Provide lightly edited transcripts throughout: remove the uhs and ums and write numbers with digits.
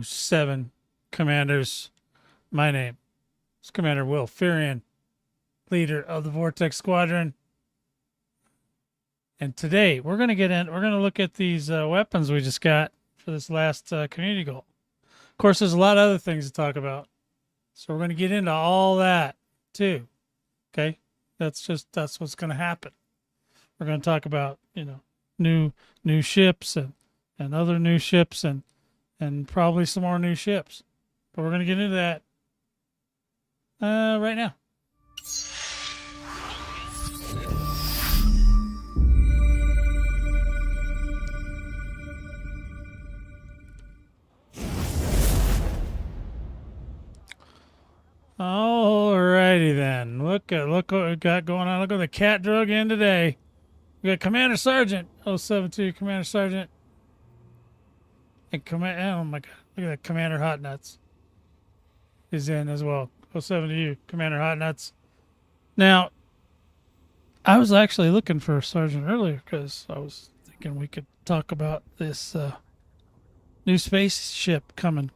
07 Commanders. My name is Commander Will Fearion, leader of the Vortex Squadron. And today we're going to look at these weapons we just got for this last community goal. Of course, there's a lot of other things to talk about. So we're going to get into all that too. Okay? That's what's going to happen. We're going to talk about, new ships and other new ships and probably some more new ships. But we're going to get into that right now. Alrighty then. Look what we got going on. Look at the cat drug in today. We got Commander Sergeant 072, Commander Sergeant. And oh my god, look at that, Commander Hot Nuts is in as well. 072, Commander Hot Nuts. Now, I was actually looking for a sergeant earlier because I was thinking we could talk about this new spaceship coming.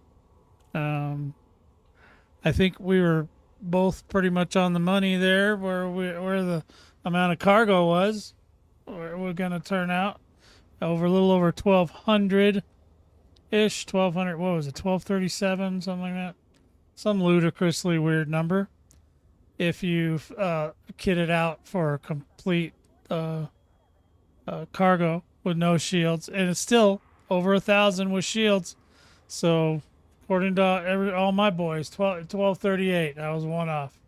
I think we were both pretty much on the money there where the amount of cargo was. We're going to turn out a little over 1,200-ish. 1,200, what was it, 1,237, something like that? Some ludicrously weird number. If you kit it out for a complete cargo with no shields. And it's still over 1,000 with shields. So according to all my boys, 1238. I was one off.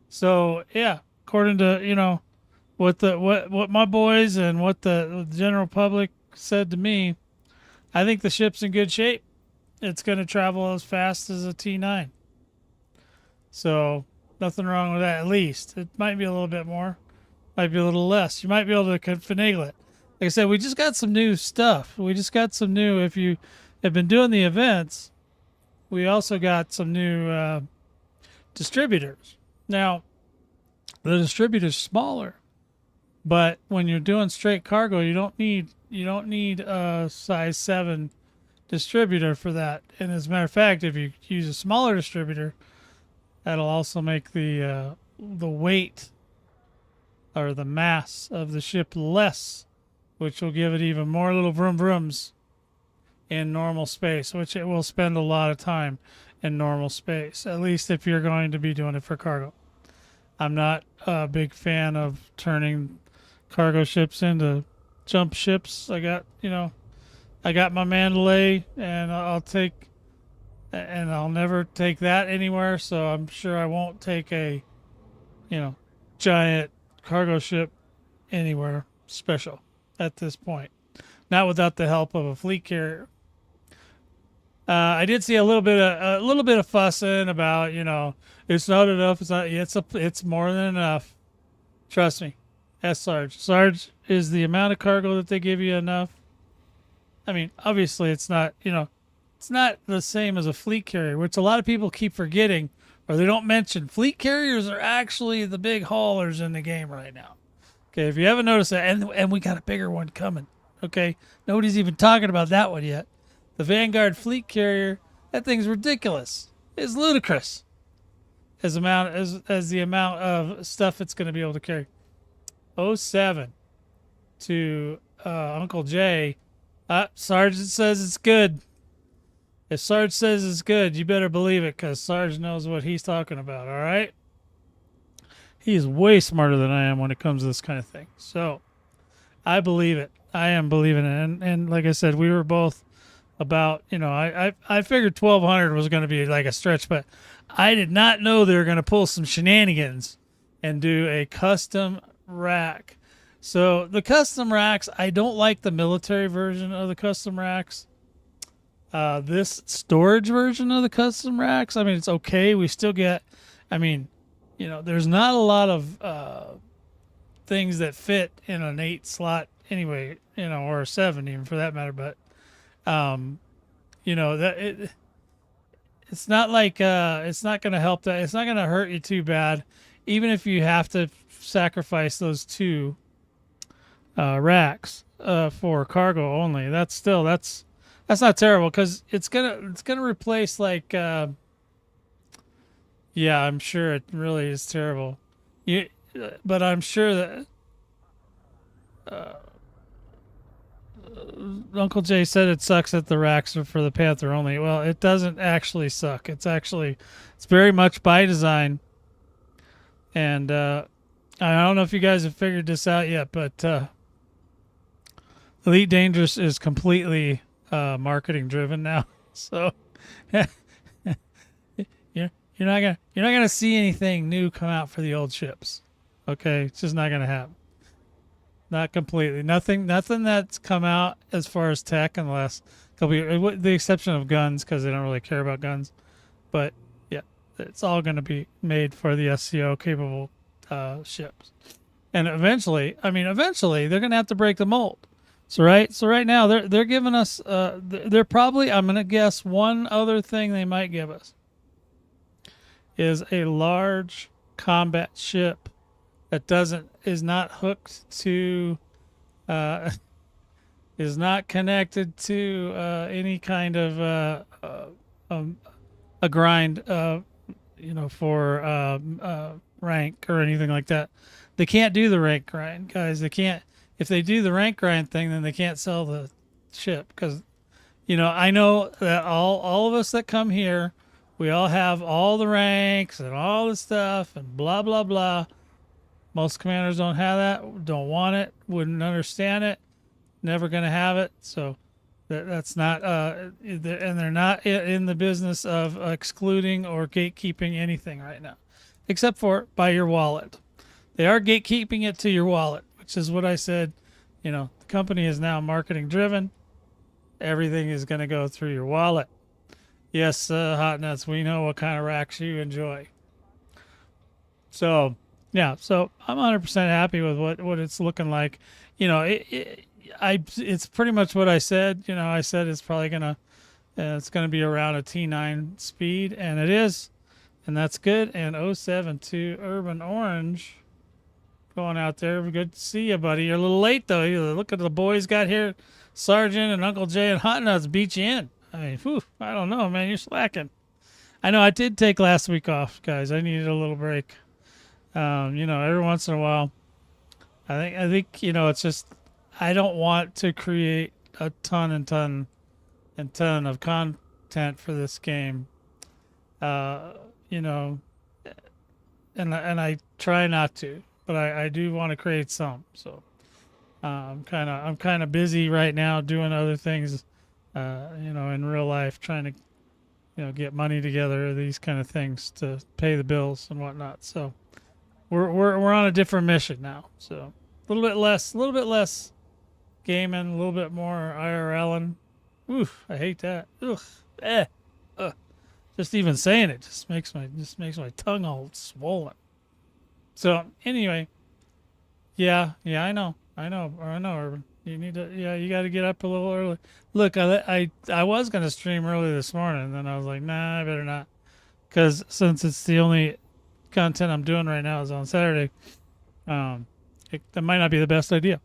So yeah, according to what my boys and what the general public said to me, I think the ship's in good shape. It's going to travel as fast as a T9. So nothing wrong with that. At least it might be a little bit more, might be a little less. You might be able to finagle it. Like I said, we just got some new stuff. We just got some new. If you have been doing the events, we also got some new distributors. Now, the distributor's smaller, but when you're doing straight cargo, you don't need a size 7 distributor for that. And as a matter of fact, if you use a smaller distributor, that'll also make the weight or the mass of the ship less, which will give it even more little vroom vrooms in normal space, which it will spend a lot of time in normal space, at least if you're going to be doing it for cargo. I'm not a big fan of turning cargo ships into jump ships. I got my Mandalay, and I'll never take that anywhere, so I'm sure I won't take a giant cargo ship anywhere special at this point, not without the help of a fleet carrier. I did see a little bit of fussing about, it's not enough. It's more than enough. Trust me. Ask Sarge. Sarge, is the amount of cargo that they give you enough? I mean, obviously it's not, it's not the same as a fleet carrier, which a lot of people keep forgetting, or they don't mention. Fleet carriers are actually the big haulers in the game right now. Okay, if you haven't noticed that, and we got a bigger one coming. Okay, nobody's even talking about that one yet. The Vanguard fleet carrier, that thing's ridiculous. It's ludicrous as the amount of stuff it's going to be able to carry. 07 to Uncle Jay. Sergeant says it's good. If Sarge says it's good, you better believe it, because Sarge knows what he's talking about, all right? He is way smarter than I am when it comes to this kind of thing. So I believe it. I am believing it. And like I said, we were both about, I figured 1,200 was going to be like a stretch, but I did not know they were going to pull some shenanigans and do a custom rack. So the custom racks, I don't like the military version of the custom racks. This storage version of the custom racks, I mean, it's okay. We still get, there's not a lot of things that fit in an 8 slot anyway, or a 7 even for that matter, but it's not like it's not going to help that. It's not going to hurt you too bad, even if you have to sacrifice those 2 racks for cargo only. That's That's not terrible because it's gonna replace like yeah, I'm sure it really is terrible. You, but I'm sure that Uncle Jay said it sucks that the racks are for the Panther only. Well, it doesn't actually suck. It's very much by design. And I don't know if you guys have figured this out yet, but Elite Dangerous is completely marketing driven now. So you're not gonna see anything new come out for the old ships. Okay, it's just not gonna happen. Not completely. Nothing that's come out as far as tech in the last couple of years, with the exception of guns, because they don't really care about guns. But yeah, it's all going to be made for the SCO capable ships. And eventually they're going to have to break the mold. So right now they're giving us they're probably, I'm going to guess, one other thing they might give us is a large combat ship that is not hooked to is not connected to any kind of a grind for rank or anything like that. They can't do the rank grind, guys. They can't. If they do the rank grind thing, then they can't sell the ship because I know that all of us that come here, we all have all the ranks and all the stuff and blah blah blah. Most commanders don't have that, don't want it, wouldn't understand it, never going to have it. So that's not, and they're not in the business of excluding or gatekeeping anything right now, except for by your wallet. They are gatekeeping it to your wallet, which is what I said. The company is now marketing driven. Everything is going to go through your wallet. Yes, Hot Nuts, we know what kind of racks you enjoy. So, yeah, so I'm 100% happy with what it's looking like. It's pretty much what I said. I said it's probably it's gonna be around a T9 speed, and it is, and that's good. And 072 Urban Orange going out there. Good to see you, buddy. You're a little late though. Look at the boys got here. Sergeant and Uncle Jay and Hot Nuts beat you in. I don't know, man. You're slacking. I know I did take last week off, guys. I needed a little break. Every once in a while, I think, it's just, I don't want to create a ton of content for this game. And I try not to, but I do want to create some. So, I'm kind of busy right now doing other things, in real life, trying to, get money together, these kind of things to pay the bills and whatnot. So, we're on a different mission now, so a little bit less gaming, a little bit more IRLing. Oof, I hate that. Ugh, just even saying it just makes my tongue all swollen. So anyway, yeah, I know, Urban. You need to, you got to get up a little early. Look, I was gonna stream early this morning, and then I was like, nah, I better not, because since it's the only content I'm doing right now is on Saturday, that might not be the best idea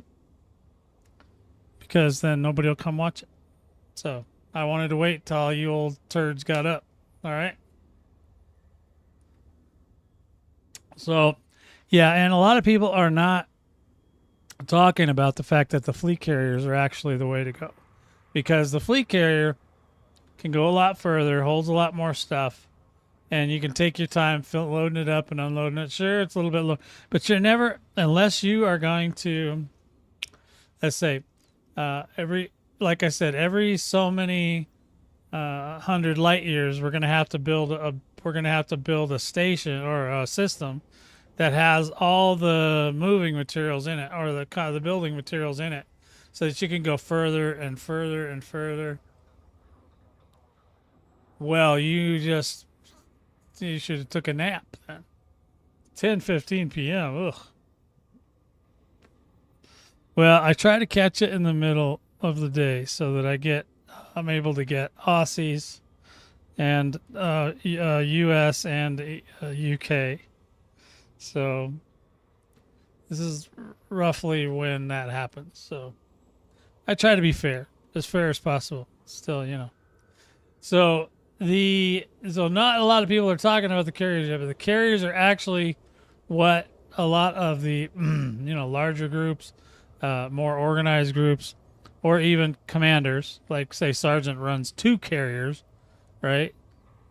because then nobody will come watch it. So I wanted to wait till all you old turds got up. All right. So, yeah, and a lot of people are not talking about the fact that the fleet carriers are actually the way to go, because the fleet carrier can go a lot further, holds a lot more stuff, and you can take your time loading it up and unloading it. Sure, it's a little bit low, but you're never, unless you are going to, let's say, like I said, every so many 100 light years, we're going to have to build a station or a system that has all the moving materials in it, or the building materials in it, so that you can go further and further and further. Well, you should have took a nap then. 10:15 p.m. Ugh. Well, I try to catch it in the middle of the day so that I'm able to get Aussies and U.S. and UK. So this is roughly when that happens. So I try to be fair as possible. still, you know. So not a lot of people are talking about the carriers yet, but the carriers are actually what a lot of the larger groups, more organized groups, or even commanders, like say Sergeant runs 2 carriers, right?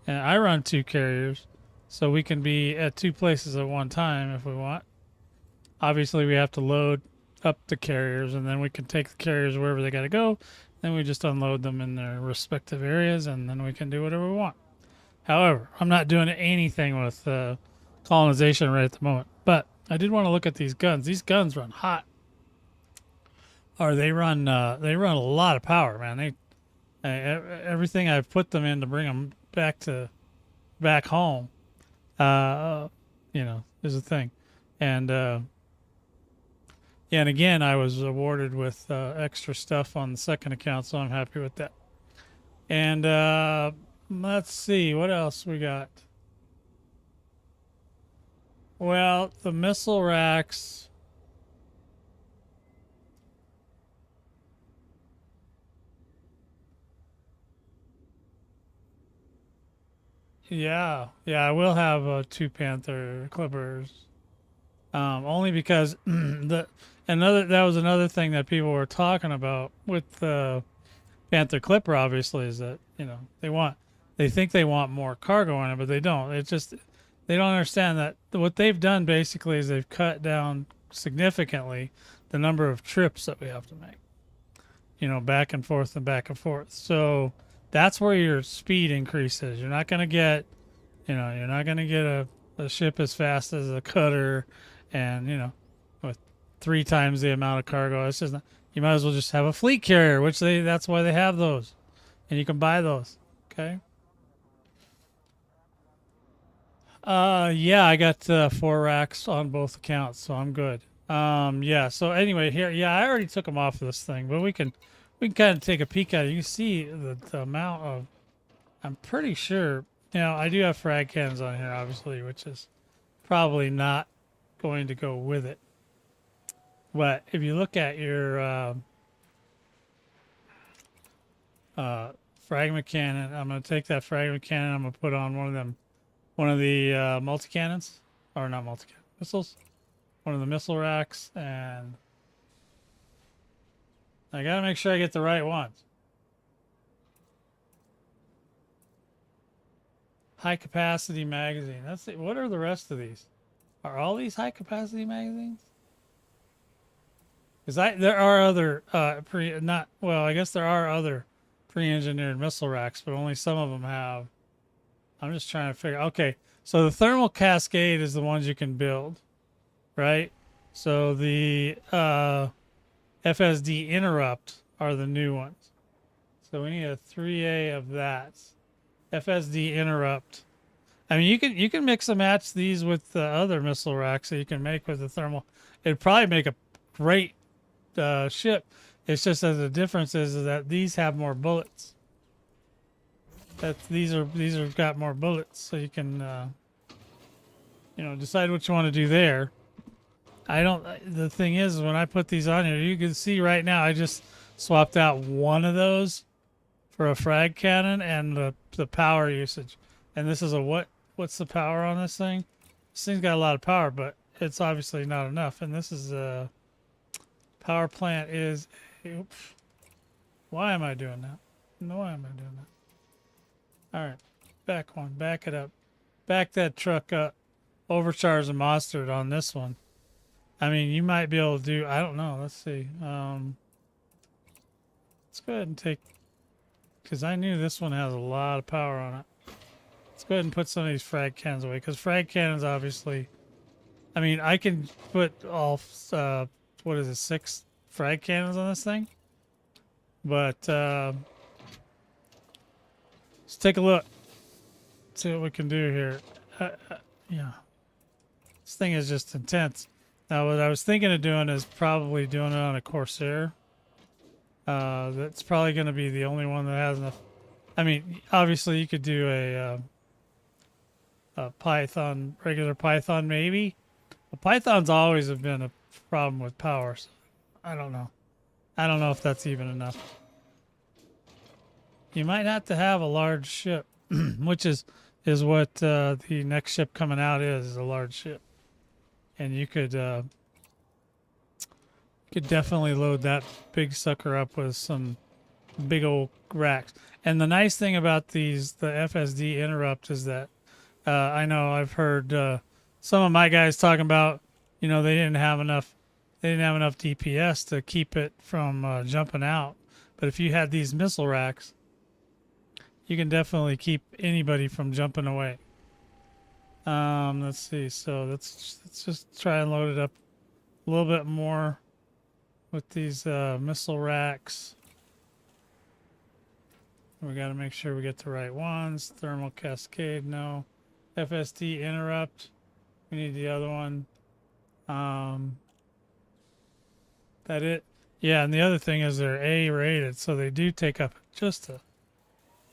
And I run 2 carriers, so we can be at 2 places at one time if we want. Obviously, we have to load up the carriers, and then we can take the carriers wherever they got to go. Then we just unload them in their respective areas, and then we can do whatever we want. However, I'm not doing anything with colonization right at the moment. But I did want to look at these guns. These guns run hot, or they run a lot of power, man. Everything I've put them in to bring them back home, is a thing, and yeah, and again, I was awarded with extra stuff on the second account, so I'm happy with that. And let's see, what else we got? Well, the missile racks. Yeah, I will have 2 Panther Clippers. Only because that was another thing that people were talking about with the Panther Clipper. Obviously, is that they think they want more cargo in it, but they don't. It's just they don't understand that what they've done basically is they've cut down significantly the number of trips that we have to make. Back and forth and back and forth. So that's where your speed increases. You're not going to get, a ship as fast as a cutter, and with 3 times the amount of cargo. It's just not, you might as well just have a fleet carrier, which that's why they have those, and you can buy those. Okay. Yeah, I got 4 racks on both accounts, so I'm good. Yeah. So anyway, here, yeah, I already took them off of this thing, but we can kind of take a peek at it. You can see the amount of. I'm pretty sure. I do have frag cannons on here, obviously, which is probably not going to go with it. But if you look at your fragment cannon, I'm going to take that fragment cannon. I'm going to put on one of the multi-cannons, or not multi-cannon, missiles. One of the missile racks, and I got to make sure I get the right ones. High capacity magazine. Let's see. What are the rest of these? Are all these high capacity magazines? Because there are other I guess there are other pre-engineered missile racks, but only some of them have. I'm just trying to figure. Okay, so the thermal cascade is the ones you can build, right? So the FSD interrupt are the new ones. So we need a 3A of that. FSD interrupt. I mean, you can mix and match these with the other missile racks that you can make with the thermal. It'd probably make a great ship. It's just that the difference is that these have more bullets. These are got more bullets, so you can decide what you want to do there. The thing is, when I put these on here, you can see right now I just swapped out one of those for a frag cannon and the power usage. And this is what's the power on this thing? This thing's got a lot of power, but it's obviously not enough. And this is power plant is, oops. Why am I doing that? No, why am I doing that? All right, back it up. Back that truck up. Overcharge the mustard on this one. I mean, you might be able to do, I don't know. Let's see. Let's go ahead and take, because I knew this one has a lot of power on it. Let's go ahead and put some of these frag cannons away, because frag cannons obviously, I mean, I can put all, 6 frag cannons on this thing? But, let's take a look. See what we can do here. Yeah. This thing is just intense. Now, what I was thinking of doing is probably doing it on a Corsair. That's probably going to be the only one that has enough. I mean, obviously, you could do a Python, regular Python, maybe. But Pythons always have been a problem with power. So I don't know. I don't know if that's even enough. you might have to have a large ship, which is what the next ship coming out is a large ship, and you could definitely load that big sucker up with some big old racks. And the nice thing about the FSD interrupt is that I know I've heard some of my guys talking about, they didn't have enough DPS to keep it from jumping out. But if you had these missile racks, you can definitely keep anybody from jumping away. Let's see. So let's just try and load it up a little bit more with these missile racks. We got to make sure we get the right ones. Thermal cascade, no. FSD interrupt. We need the other one. That it. Yeah, and the other thing is they're A rated, so they do take up just the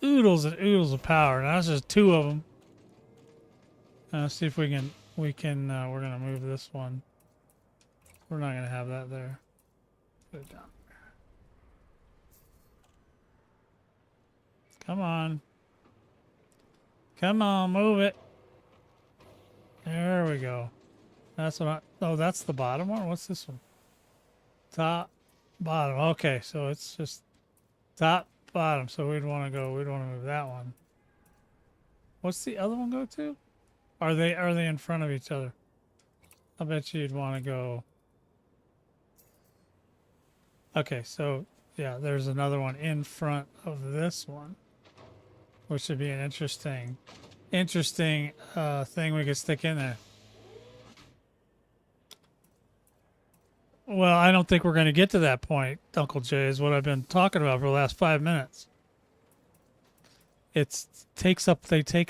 oodles and oodles of power. Now that's just 2 of them. Let's see if we can. We're gonna move this one. We're not gonna have that there. Put it down. Come on. Come on, move it. There we go. That's what that's the bottom one? What's this one? Top, bottom. Okay, so it's just top, bottom. So we'd want to move that one. What's the other one go to? Are they in front of each other? I bet you'd want to go. Okay, so yeah, there's another one in front of this one, which would be an interesting thing we could stick in there. Well, I don't think we're going to get to that point, Uncle Jay, is what I've been talking about for the last 5 minutes. They take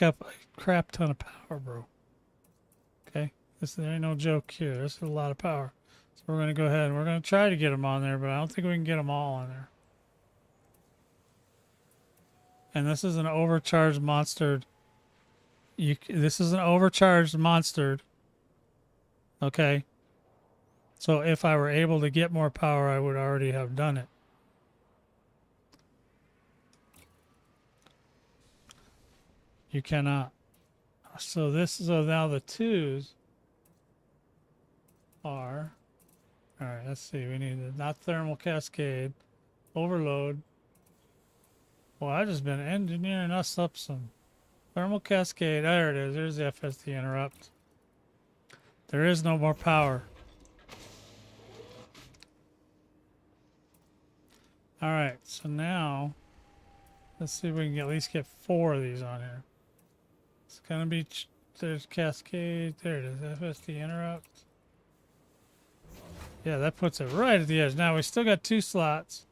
up a crap ton of power, bro. Okay? There ain't no joke here. This is a lot of power. So we're going to go ahead and we're going to try to get them on there, but I don't think we can get them all on there. And this is an overcharged monstered. This is an overcharged monstered. Okay? So if I were able to get more power, I would already have done it. You cannot. So now the 2s are, all right, let's see. We need not thermal cascade, overload. Well, I've just been engineering us up some thermal cascade. There it is. There's the FSD interrupt. There is no more power. All right, so now let's see if we can at least get 4 of these on here. It's gonna be there's cascade. There it is. FSD interrupt. Yeah, that puts it right at the edge. Now we still got 2 slots,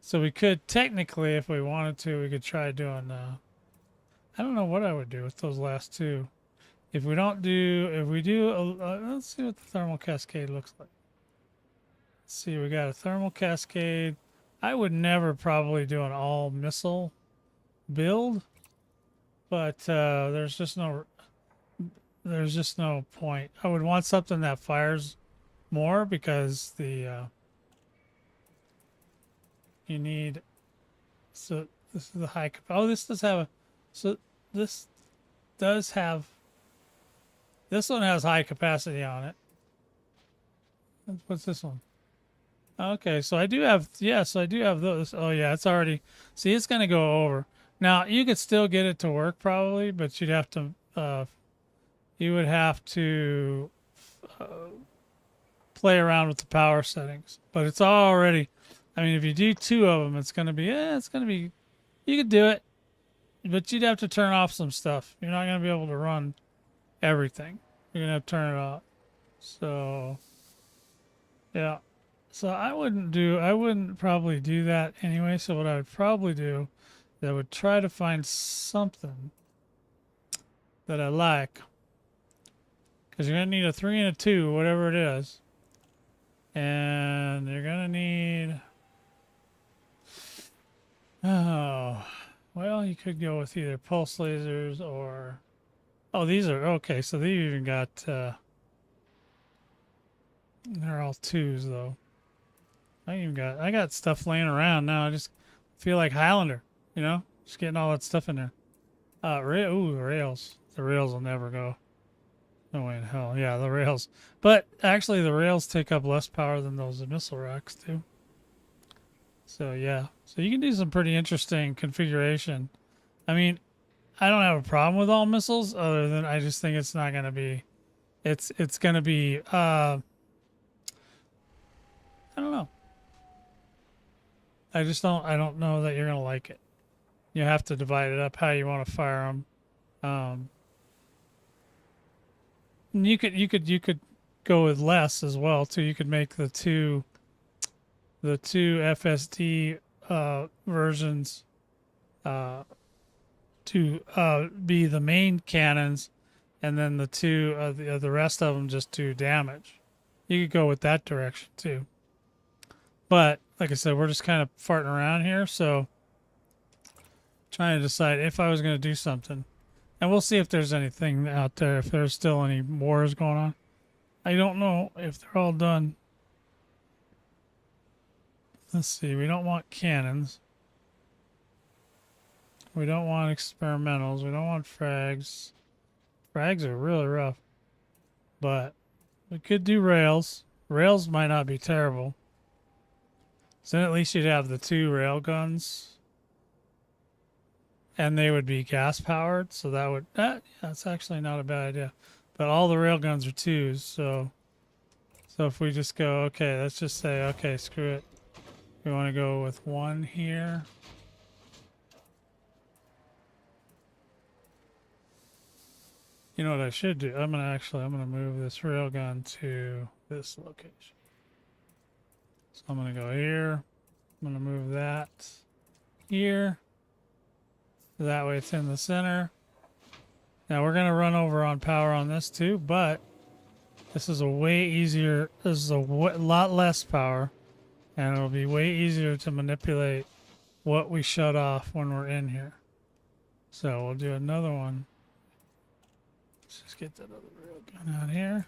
so we could technically, if we wanted to, we could try doing. I don't know what I would do with those last 2. If we do, let's see what the thermal cascade looks like. Let's see, we got a thermal cascade. I would never probably do an all missile build, but there's just no point. I would want something that fires more because you need. So this is the high. Oh, this does have a. So this does have. This one has high capacity on it. What's this one? Okay, so I do have, so I do have those. Oh yeah, it's already, see, it's going to go over. Now, you could still get it to work probably, but you would have to play around with the power settings. But it's already, I mean, if you do 2 of them, it's going to be, you could do it, but you'd have to turn off some stuff. You're not going to be able to run everything. You're going to have to turn it off. So, yeah. So I wouldn't probably do that anyway. So what I would probably do is I would try to find something that I like. Because you're going to need a 3 and a 2, whatever it is. And you're going to need... Oh, well, you could go with either pulse lasers or... Oh, these are... Okay, so they've even got... They're all 2s, though. I got stuff laying around now. I just feel like Highlander. You know, just getting all that stuff in there. Ooh, the rails. The rails will never go. No way in hell. Yeah, the rails. But actually, the rails take up less power than those missile racks do. So yeah, so you can do some pretty interesting configuration. I mean, I don't have a problem with all missiles, other than I just think it's not going to be. It's going to be. I don't know. I don't know that you're going to like it. You have to divide it up how you want to fire them. You could go with less as well too. You could make the two FSD versions to be the main cannons, and then the rest of them just do damage. You could go with that direction too. But like I said, we're just kind of farting around here, so trying to decide if I was going to do something. And we'll see if there's anything out there, if there's still any wars going on. I don't know if they're all done. Let's see, we don't want cannons. We don't want experimentals. We don't want frags. Frags are really rough. But we could do rails. Rails might not be terrible. So then at least you'd have the 2 rail guns. And they would be gas powered, so that would that's actually not a bad idea. But all the rail guns are 2s, so if we just go, okay, let's just say, okay, screw it. We want to go with 1 here. You know what I should do? I'm gonna move this rail gun to this location. So I'm gonna go here. I'm gonna move that here. That way it's in the center. Now we're going to run over on power on this too, but this is a way easier, this is a lot less power, and it'll be way easier to manipulate what we shut off when we're in here. So we'll do another one. Let's just get that other rail gun out here.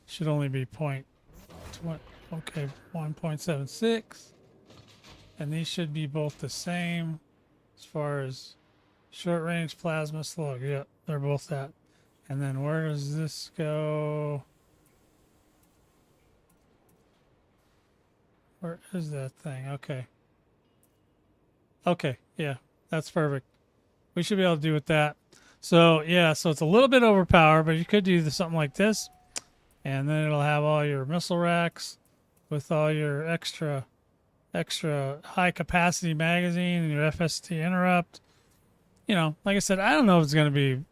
Should only be 1.76. And these should be both the same. As far as short range plasma slug, yeah, they're both that. And then where does this go? Where is that thing? Okay. Okay, yeah, that's perfect. We should be able to do with that. So yeah, so it's a little bit overpowered, but you could do something like this, and then it'll have all your missile racks with all your extra high capacity magazine and your FST interrupt. You know, like I said, I don't know if it's going to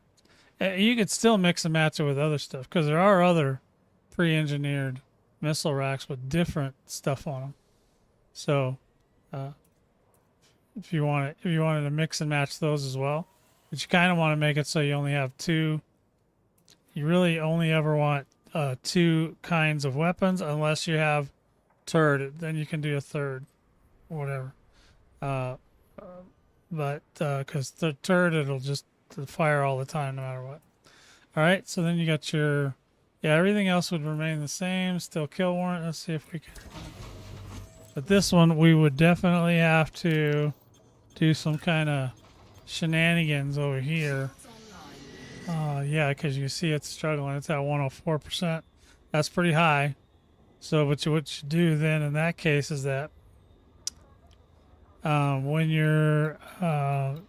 be, you could still mix and match it with other stuff, because there are other pre-engineered missile racks with different stuff on them. So if you wanted to mix and match those as well, but you kind of want to make it so you only have 2. You really only ever want 2 kinds of weapons, unless you have turret. Then you can do a third. Whatever, but because the turret, it'll just fire all the time no matter what. All right, so then you got your, yeah, everything else would remain the same, still kill warrant. Let's see if we can, but this one we would definitely have to do some kind of shenanigans over here. Yeah, because you see it's struggling. It's at 104%. That's pretty high. So what you do then in that case is that when you're the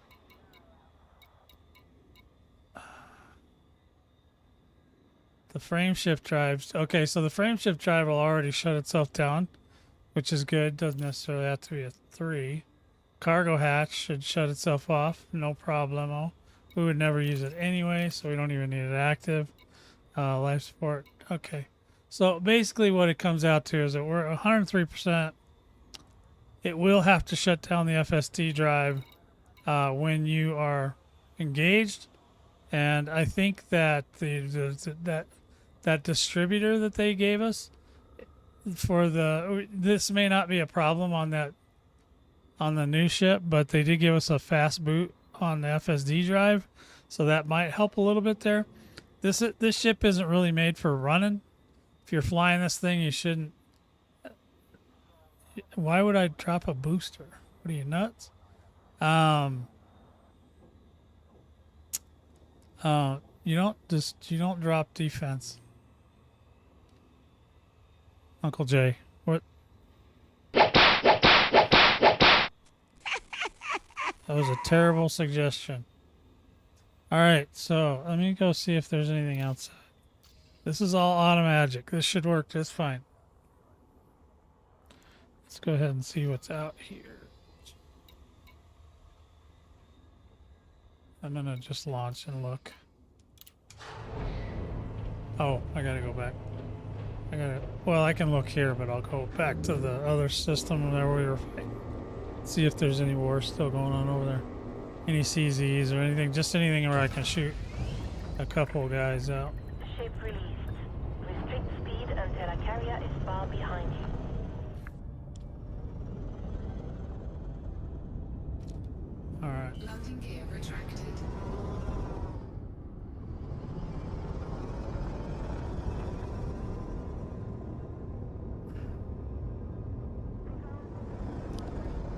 frame shift drives, okay, so the frame shift drive will already shut itself down, which is good. Doesn't necessarily have to be a 3. Cargo hatch should shut itself off, no problemo. We would never use it anyway, so we don't even need it active. Life support, okay. So basically what it comes out to is that we're 103%. It will have to shut down the FSD drive when you are engaged, and I think that that distributor that they gave us for this may not be a problem on the new ship, but they did give us a fast boot on the FSD drive, so that might help a little bit there. This ship isn't really made for running. If you're flying this thing, you shouldn't. Why would I drop a booster? What are you, nuts? Um, you don't drop defense. Uncle Jay. What? That was a terrible suggestion. Alright, so let me go see if there's anything outside. This is all automagic. This should work just fine. Let's go ahead and see what's out here. I'm gonna just launch and look. Oh, I gotta go back. Well, I can look here, but I'll go back to the other system where we were fighting. See if there's any war still going on over there. Any CZs or anything, just anything where I can shoot a couple guys out. Ship released. Restrict speed until a carrier is far behind you. Alright. Landing gear retracted.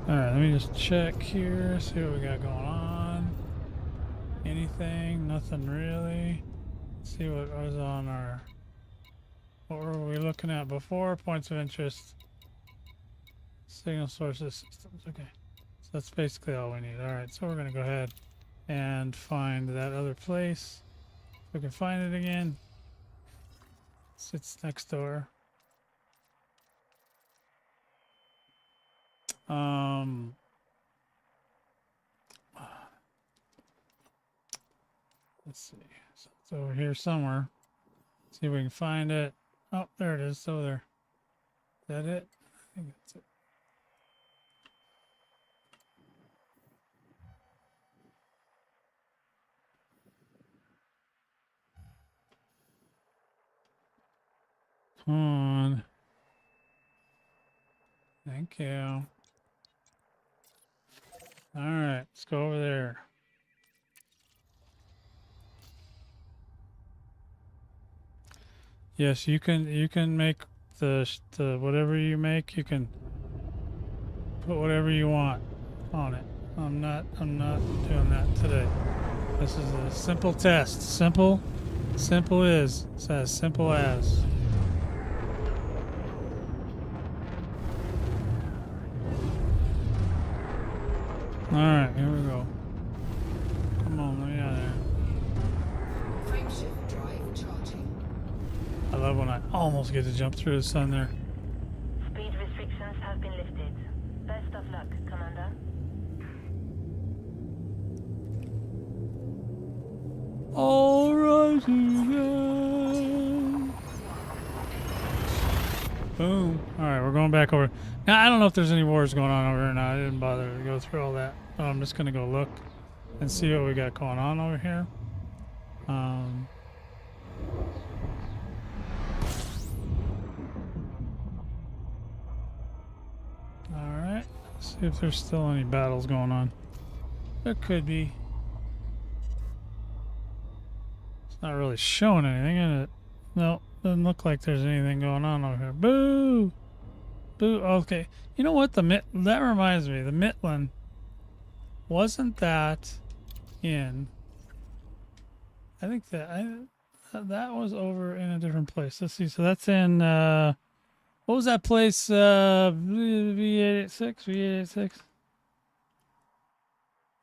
Alright, let me just check here, see what we got going on. Anything? Nothing really. Let's see what was on our... What were we looking at before? Points of interest. Signal sources, systems. Okay. So that's basically all we need. Alright, so we're going to go ahead and find that other place. If we can find it again. Sits next door. Let's see. So it's over here somewhere. See if we can find it. Oh, there it is. It's over there. Is that it? I think that's it. Come on. Thank you. All right, let's go over there. Yes, you can make the whatever you make. You can put whatever you want on it. I'm not doing that today. This is a simple test. Simple is. It's as simple as. Alright, here we go. Come on, let me out of there. Frameshift drive charging. I love when I almost get to jump through the sun there. Speed restrictions have been lifted. Best of luck, Commander. All right, again. Boom. Alright, we're going back over. Now, I don't know if there's any wars going on over here now. I didn't bother to go through all that. I'm just going to go look and see what we got going on over here. Alright. See if there's still any battles going on. There could be. It's not really showing anything, is it? No, doesn't look like there's anything going on over here. Boo! Boo. Okay. You know what? That reminds me. The Midland. Wasn't that in... I think that was over in a different place. Let's see. So that's in... what was that place? V886? V886?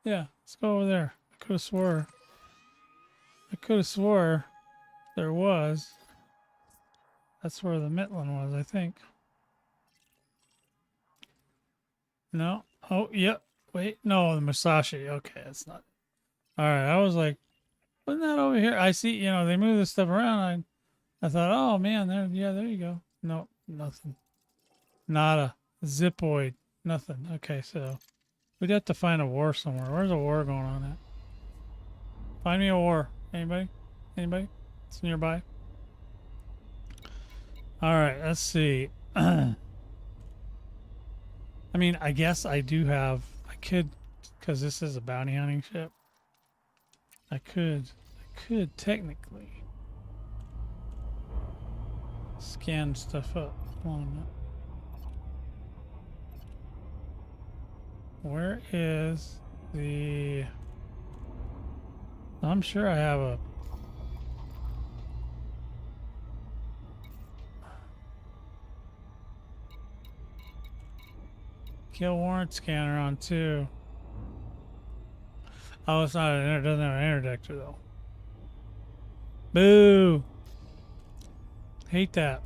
Yeah. Let's go over there. I could have swore there was. That's where the Midland was, I think. No. Oh, yep. Wait. No, the Musashi. Okay, that's not. All right. I was like, wasn't that over here? I see, they move this stuff around. I thought, oh, man, there you go. No, nothing. Nada. Zipoid. Nothing. Okay, so we'd have to find a war somewhere. Where's a war going on at? Find me a war. Anybody? Anybody? It's nearby. All right, let's see. I mean, I guess I do have... I could, because this is a bounty hunting ship. I could technically scan stuff up. Hold on a minute. Where is... the... I'm sure I have a... kill warrant scanner on too. Oh, it's not an doesn't have an interdictor though. Boo! Hate that.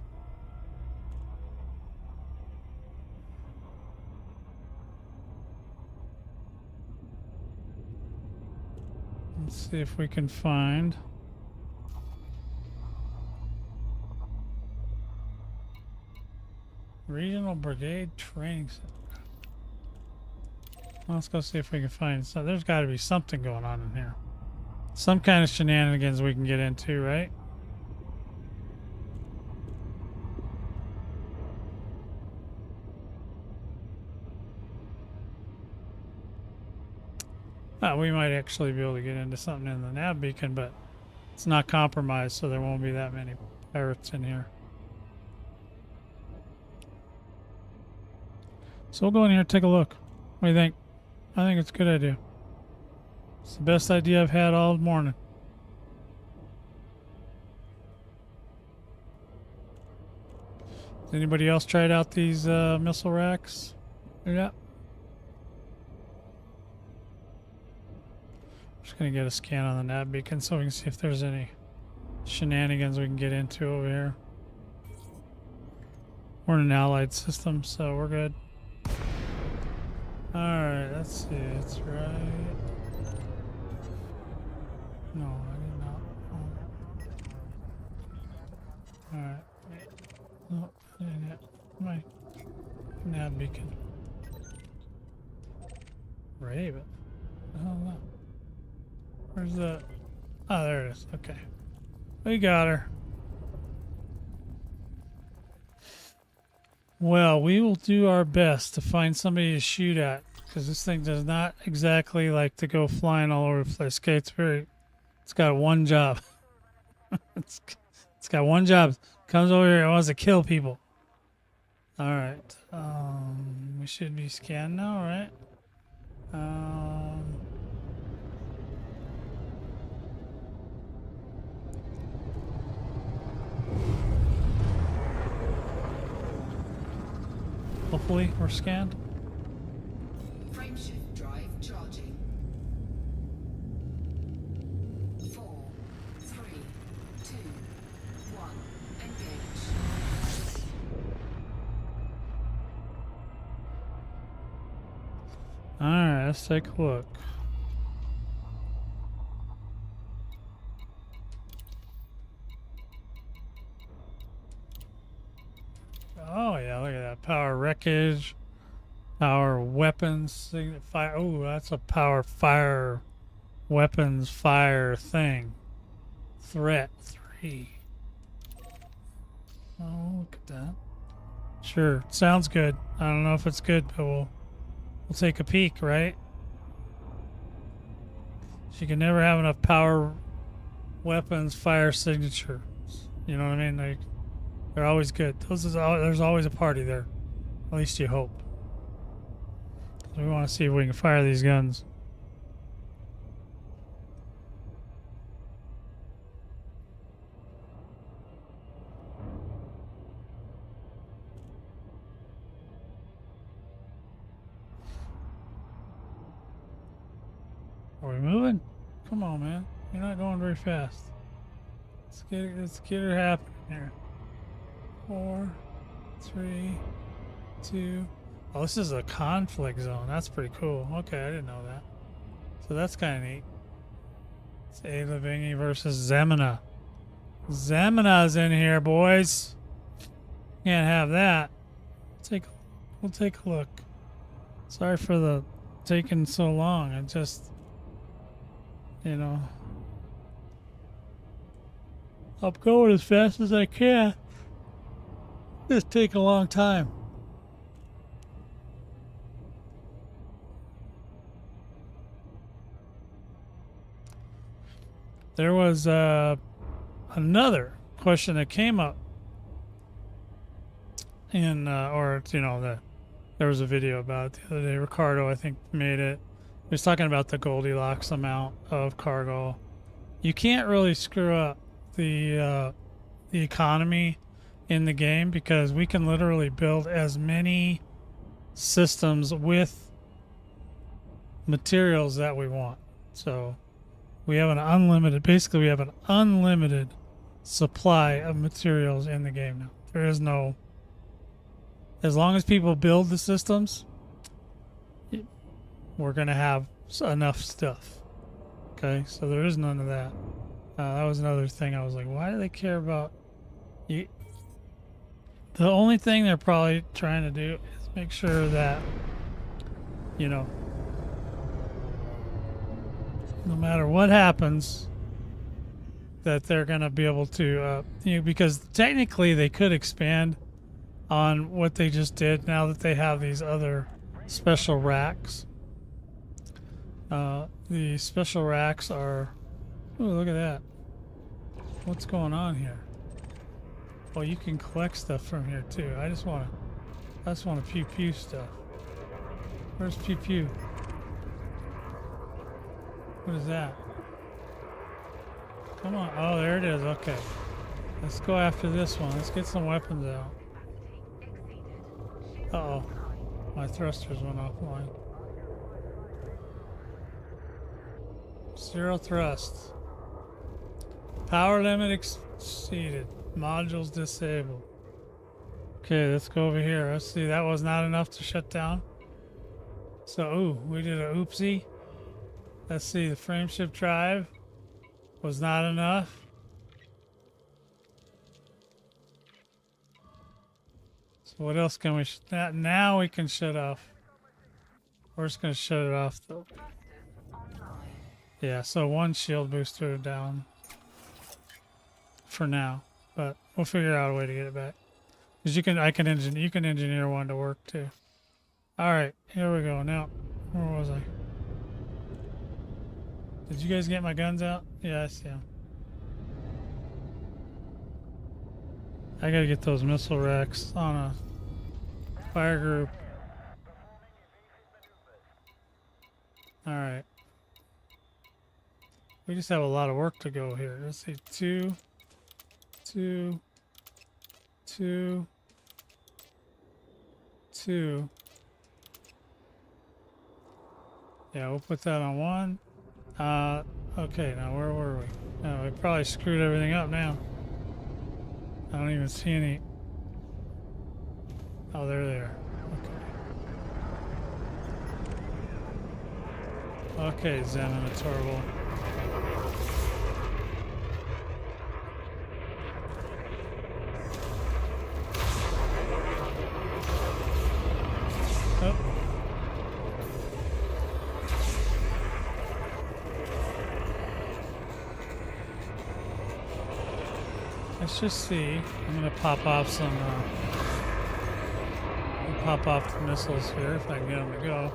Let's see if we can find. Regional Brigade Training Center. Well, let's go see if we can find. So there's got to be something going on in here. Some kind of shenanigans we can get into, right? We might actually be able to get into something in the nav beacon, but it's not compromised, so there won't be that many pirates in here. So we'll go in here and take a look. What do you think? I think it's a good idea. It's the best idea I've had all morning. Has anybody else tried out these missile racks? Yeah. Just gonna get a scan on the nav beacon so we can see if there's any shenanigans we can get into over here. We're in an allied system, so we're good. Alright, let's see. It's right. No, I did not. Alright. No, I didn't get my nav beacon. Raven. Oh, no. Where's the... Oh, there it is. Okay. We got her. Well, we will do our best to find somebody to shoot at, because this thing does not exactly like to go flying all over the place. Okay, it's got one job. it's got one job. Comes over here and wants to kill people. All right. We should be scanned now, right? Hopefully we're scanned. Frameshift drive charging. 4, 3, 2, 1. Engage. Alright, let's take a look. Oh yeah, look at that. Power wreckage, power weapons, fire. Oh, that's a power fire weapons fire thing. Threat 3. Oh, look at that. Sure, sounds good. I don't know if it's good, but we'll take a peek, right? She can never have enough power weapons fire signatures. You know what I mean? They're always good. There's always a party there. At least you hope. So we want to see if we can fire these guns. Are we moving? Come on, man. You're not going very fast. Let's get her happening here. 4, 3, 2. Oh, this is a conflict zone. That's pretty cool. Okay, I didn't know that. So that's kind of neat. It's Ayla Vingy versus Zemina. Zemina's in here, boys. Can't have that. We'll take a look. Sorry for the taking so long. I just, you know, I'm going as fast as I can. It's taking a long time. There was another question that came up in, there was a video about it the other day. Ricardo, I think, made it. He's talking about the Goldilocks amount of cargo. You can't really screw up the economy in the game because we can literally build as many systems with materials that we want. So we have an unlimited, basically we have an unlimited supply of materials in the game now. There is no, as long as people build the systems, we're going to have enough stuff. Okay, so there is none of that. That was another thing. I was like, why do they care about you? The only thing they're probably trying to do is make sure that, you know, no matter what happens, that they're going to be able to, you know, because technically they could expand on what they just did now that they have these other special racks. The special racks are, oh, look at that. What's going on here? Well, you can collect stuff from here too. I just want to pew pew stuff. Where's pew pew? What is that? Come on. Oh, there it is. Okay. Let's go after this one. Let's get some weapons out. Uh-oh. My thrusters went offline. 0 thrust. Power limit exceeded. Modules disabled. Okay, let's go over here. Let's see. That was not enough to shut down. So, ooh, we did a oopsie. Let's see. The frameshift drive was not enough. So what else can we... now we can shut off. We're just going to shut it off, though. Yeah, so 1 shield booster down. For now. But we'll figure out a way to get it back. Because you can engineer one to work, too. Alright, here we go. Now, where was I? Did you guys get my guns out? Yeah, I see them. I gotta get those missile racks on a fire group. Alright. We just have a lot of work to go here. Let's see. 2, 2, 2, 2. Yeah, we'll put that on 1. Okay, now where were we? We probably screwed everything up now. I don't even see any. Oh, they're there. Okay. Okay, Zeminotorval. Oh. Let's just see. I'm gonna pop off some. Pop off the missiles here if I can get them to go.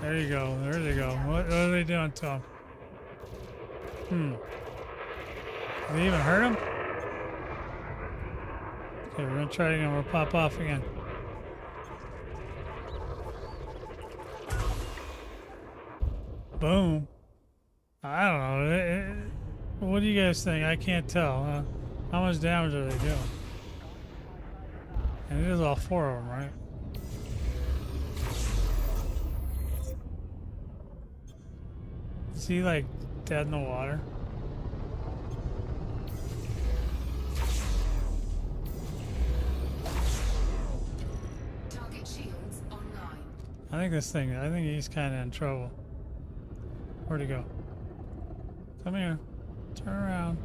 There you go. There they go. What are they doing to them? Did they even hurt him? Okay, we're gonna try it again. We'll pop off again. Boom. I don't know. What do you guys think? I can't tell. How much damage are they doing? And it is all 4 of them, right? Is he like dead in the water? Target shields online. I think he's kind of in trouble. Where'd he go? Come here. Turn around.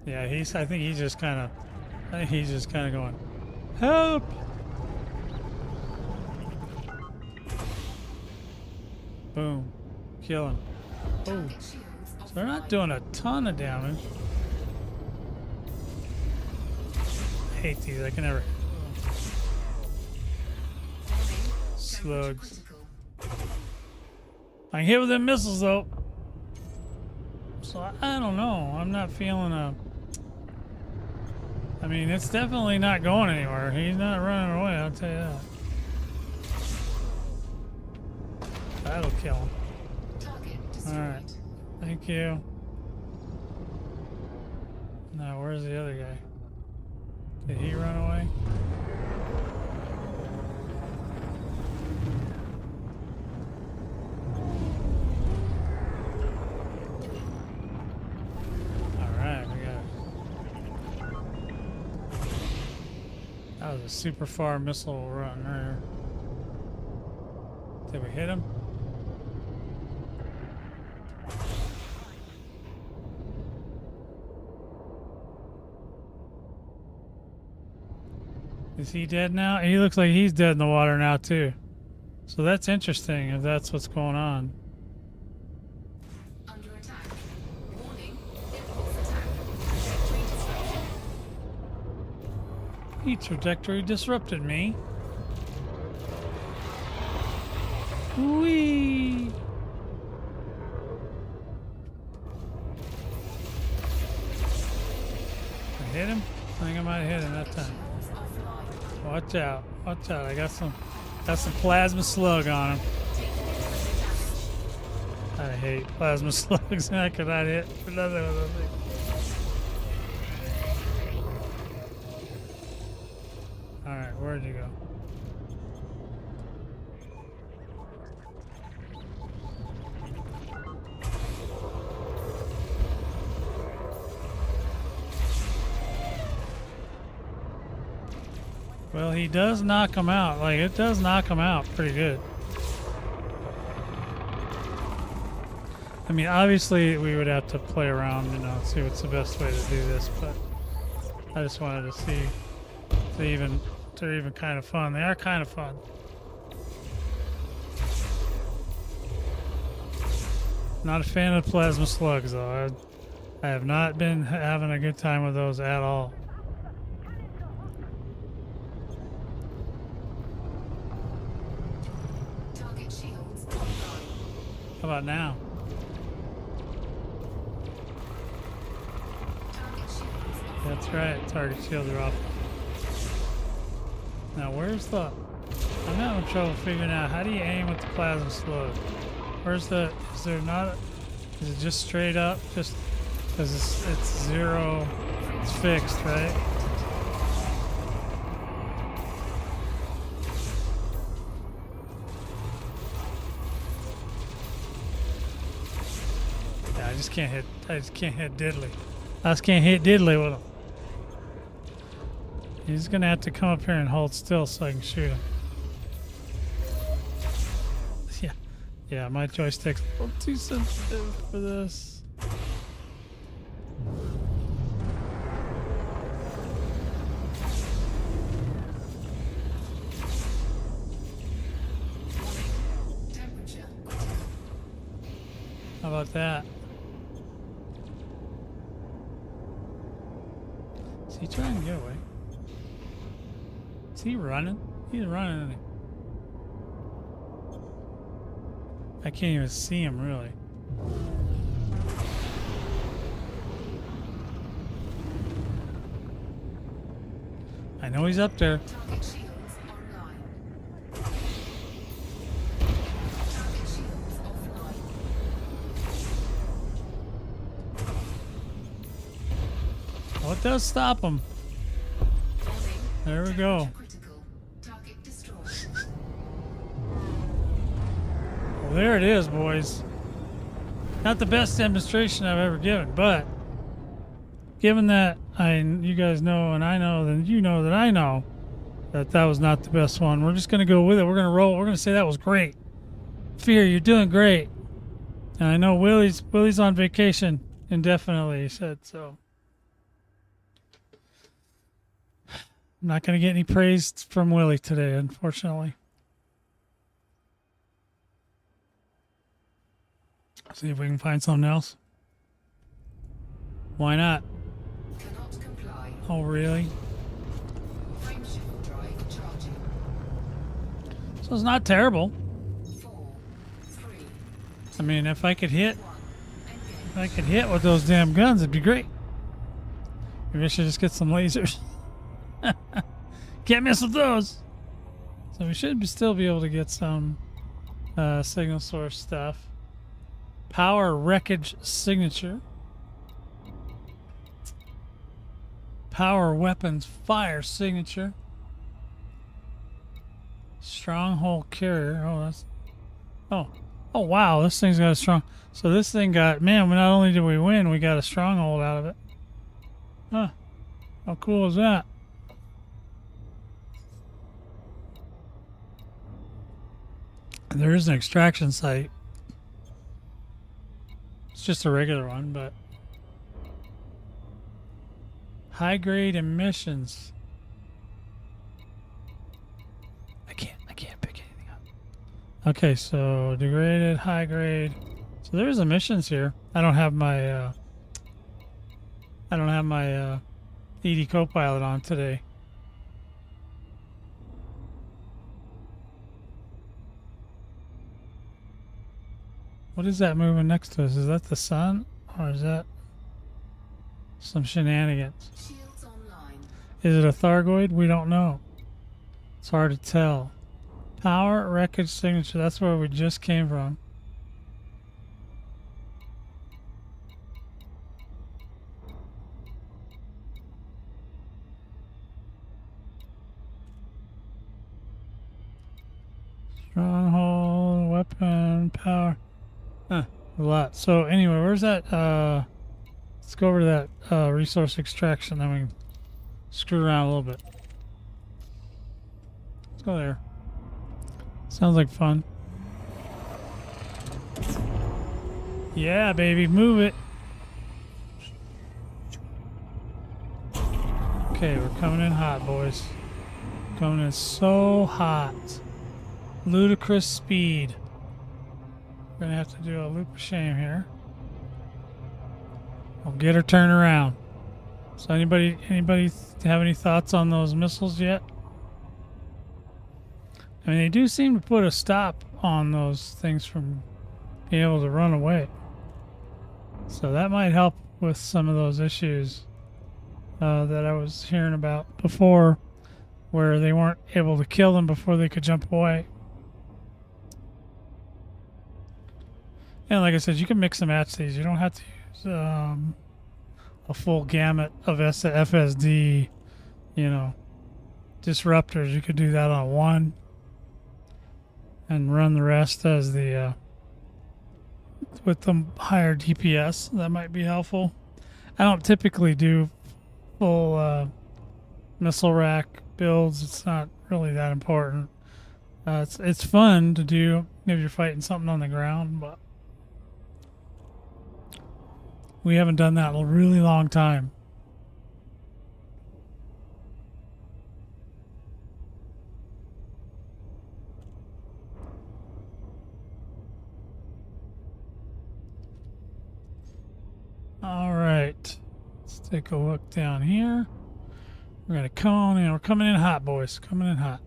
Yeah, I think he's just kind of going, help! Boom. Kill him. Oh. So they're not doing a ton of damage. I hate these. I can never... Slugs. I can hit with them missiles, though. So I don't know. I'm not feeling I mean, it's definitely not going anywhere. He's not running away, I'll tell you that. That'll kill him. Target destroyed. Alright. Thank you. Now, where's the other guy? Did he run away? Alright, we got it. That was a super far missile run there. Did we hit him? Is he dead now? He looks like he's dead in the water now too. So that's interesting if that's what's going on. Under attack. Warning. Impulse attack. Trajectory disruption. He trajectory disrupted me. Whee! I hit him? I think I might have hit him that time. Watch out. Watch out. I got some plasma slug on him. I hate plasma slugs. I could not hit for nothing with those things. Alright, where'd you go? Well, he does knock him out. Like, it does knock him out pretty good. I mean, obviously, we would have to play around, you know, see what's the best way to do this, but I just wanted to see if they're even kind of fun. They are kind of fun. Not a fan of plasma slugs, though. I have not been having a good time with those at all. Target shields online. How about now? Target shields offline. That's right. Target shields are off. Now, where's the... I'm having trouble figuring out how do you aim with the plasma slug? Where's the... Is there not... Is it just straight up? Just... Because it's zero... It's fixed, right? Yeah, I just can't hit diddly. I just can't hit diddly with him. He's gonna have to come up here and hold still so I can shoot him. Yeah, my joystick's a little too sensitive for this. Temperature. How about that? Is he trying to get away? Is he running? He's running, isn't he? I can't even see him, really. I know he's up there. Target shields online. Target shields offline. Well, it does stop him. Warning. There we go. Temperature critical. Target destroyed. Well, there it is, boys. Not the best demonstration I've ever given, but given that you guys know and I know, then you know that I know that that was not the best one. We're just going to go with it. We're going to roll. We're going to say that was great. Fear, you're doing great. And I know Willie's on vacation indefinitely, he said, so. I'm not going to get any praise from Willie today, unfortunately. See if we can find something else. Why not? Cannot comply. Oh, really? Frame shift drive charging. So it's not terrible. 4, 3, I mean, if I could hit 1. Engage. with those damn guns, it'd be great. Maybe I should just get some lasers. Can't mess with those. So we should still be able to get some signal source stuff. Power wreckage signature. Power weapons fire signature. Stronghold carrier. Oh, that's. Oh, wow. This thing's got a strong. So this thing got. Man, not only did we win, we got a stronghold out of it. Huh. How cool is that? There is an extraction site. It's just a regular one, but. High grade emissions. I can't pick anything up. Okay, so degraded, high grade. So there's emissions here. I don't have my ED Copilot on today. What is that moving next to us? Is that the sun? Or is that some shenanigans? Shields online. Is it a Thargoid? We don't know. It's hard to tell. Power wreckage signature. That's where we just came from. Stronghold, weapon, power. Huh, a lot. So anyway, where's that? Let's go over to that resource extraction, then we can screw around a little bit. Let's go there. Sounds like fun. Yeah, baby, move it. Okay, we're coming in hot, boys. Coming in so hot. Ludicrous speed. We're gonna have to do a loop of shame here. We'll get her turned around. So anybody have any thoughts on those missiles yet? I mean, they do seem to put a stop on those things from being able to run away. So that might help with some of those issues that I was hearing about before, where they weren't able to kill them before they could jump away. And like I said, you can mix and match these. You don't have to use a full gamut of FSD, disruptors. You could do that on one and run the rest as the with the higher DPS. That might be helpful. I don't typically do full missile rack builds. It's not really that important. It's fun to do if you're fighting something on the ground, but we haven't done that in a really long time. All right, let's take a look down here. We're gonna come on in. We're coming in hot, boys. Coming in hot.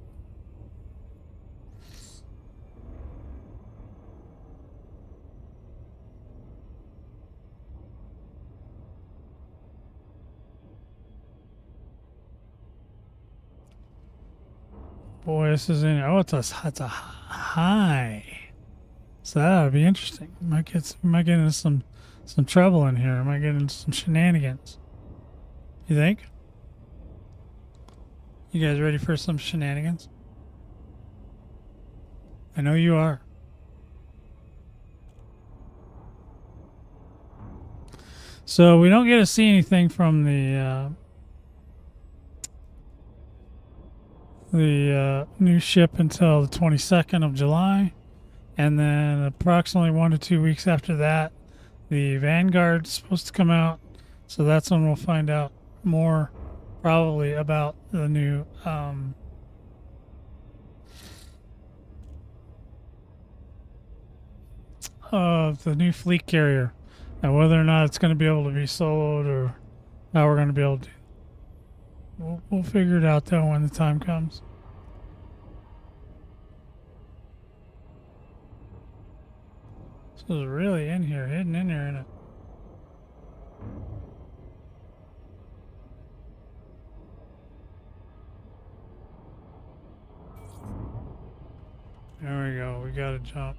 Boy, this is in. Oh, it's a high. So that would be interesting. We might get into some trouble in here. Might get into some shenanigans. You think? You guys ready for some shenanigans? I know you are. So we don't get to see anything from the new ship until the 22nd of July, and then approximately 1 to 2 weeks after that, the Vanguard's supposed to come out. So that's when we'll find out more, probably, about the new fleet carrier, and whether or not it's going to be able to be soloed or how we're going to be able to. We'll figure it out though when the time comes. This is really in here, hidden in here, isn't it? we gotta jump.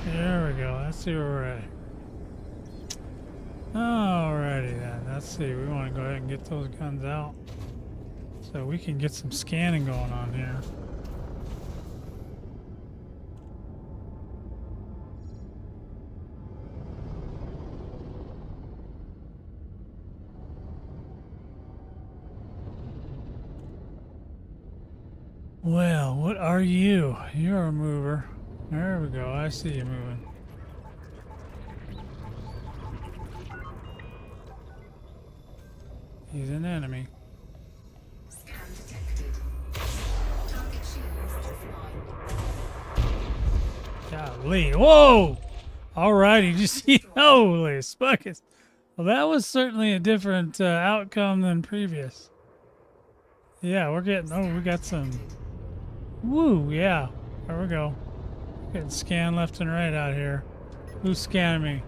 There we go. Let's see where we're at. Alrighty then. Let's see. We want to go ahead and get those guns out so we can get some scanning going on here. Well, what are you? You're a mover. There we go. I see you moving. He's an enemy. Scan detected. Target shields offline. Golly. Whoa! Alrighty, did you see? Holy spuckers. Well, that was certainly a different outcome than previous. Yeah, we're getting... Oh, we got some... Woo, yeah. There we go. Getting scanned left and right out here. Who's scanning me?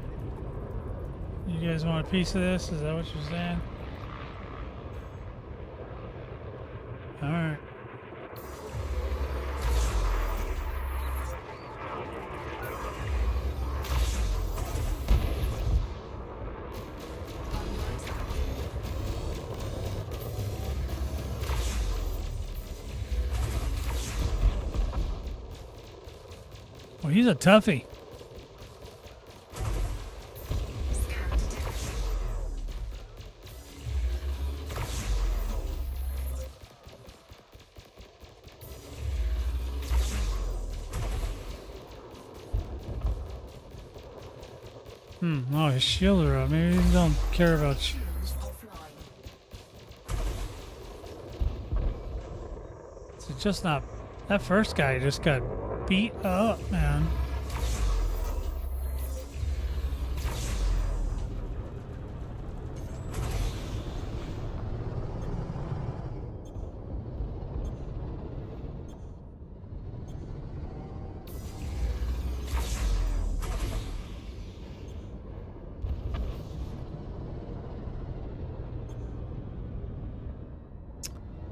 You guys want a piece of this? Is that what you're saying? Alright. Well, he's a toughie. Scan detected. Oh, his shields are up. Maybe he don't care about Shields offline. It's just not... That first guy just got beat up, man.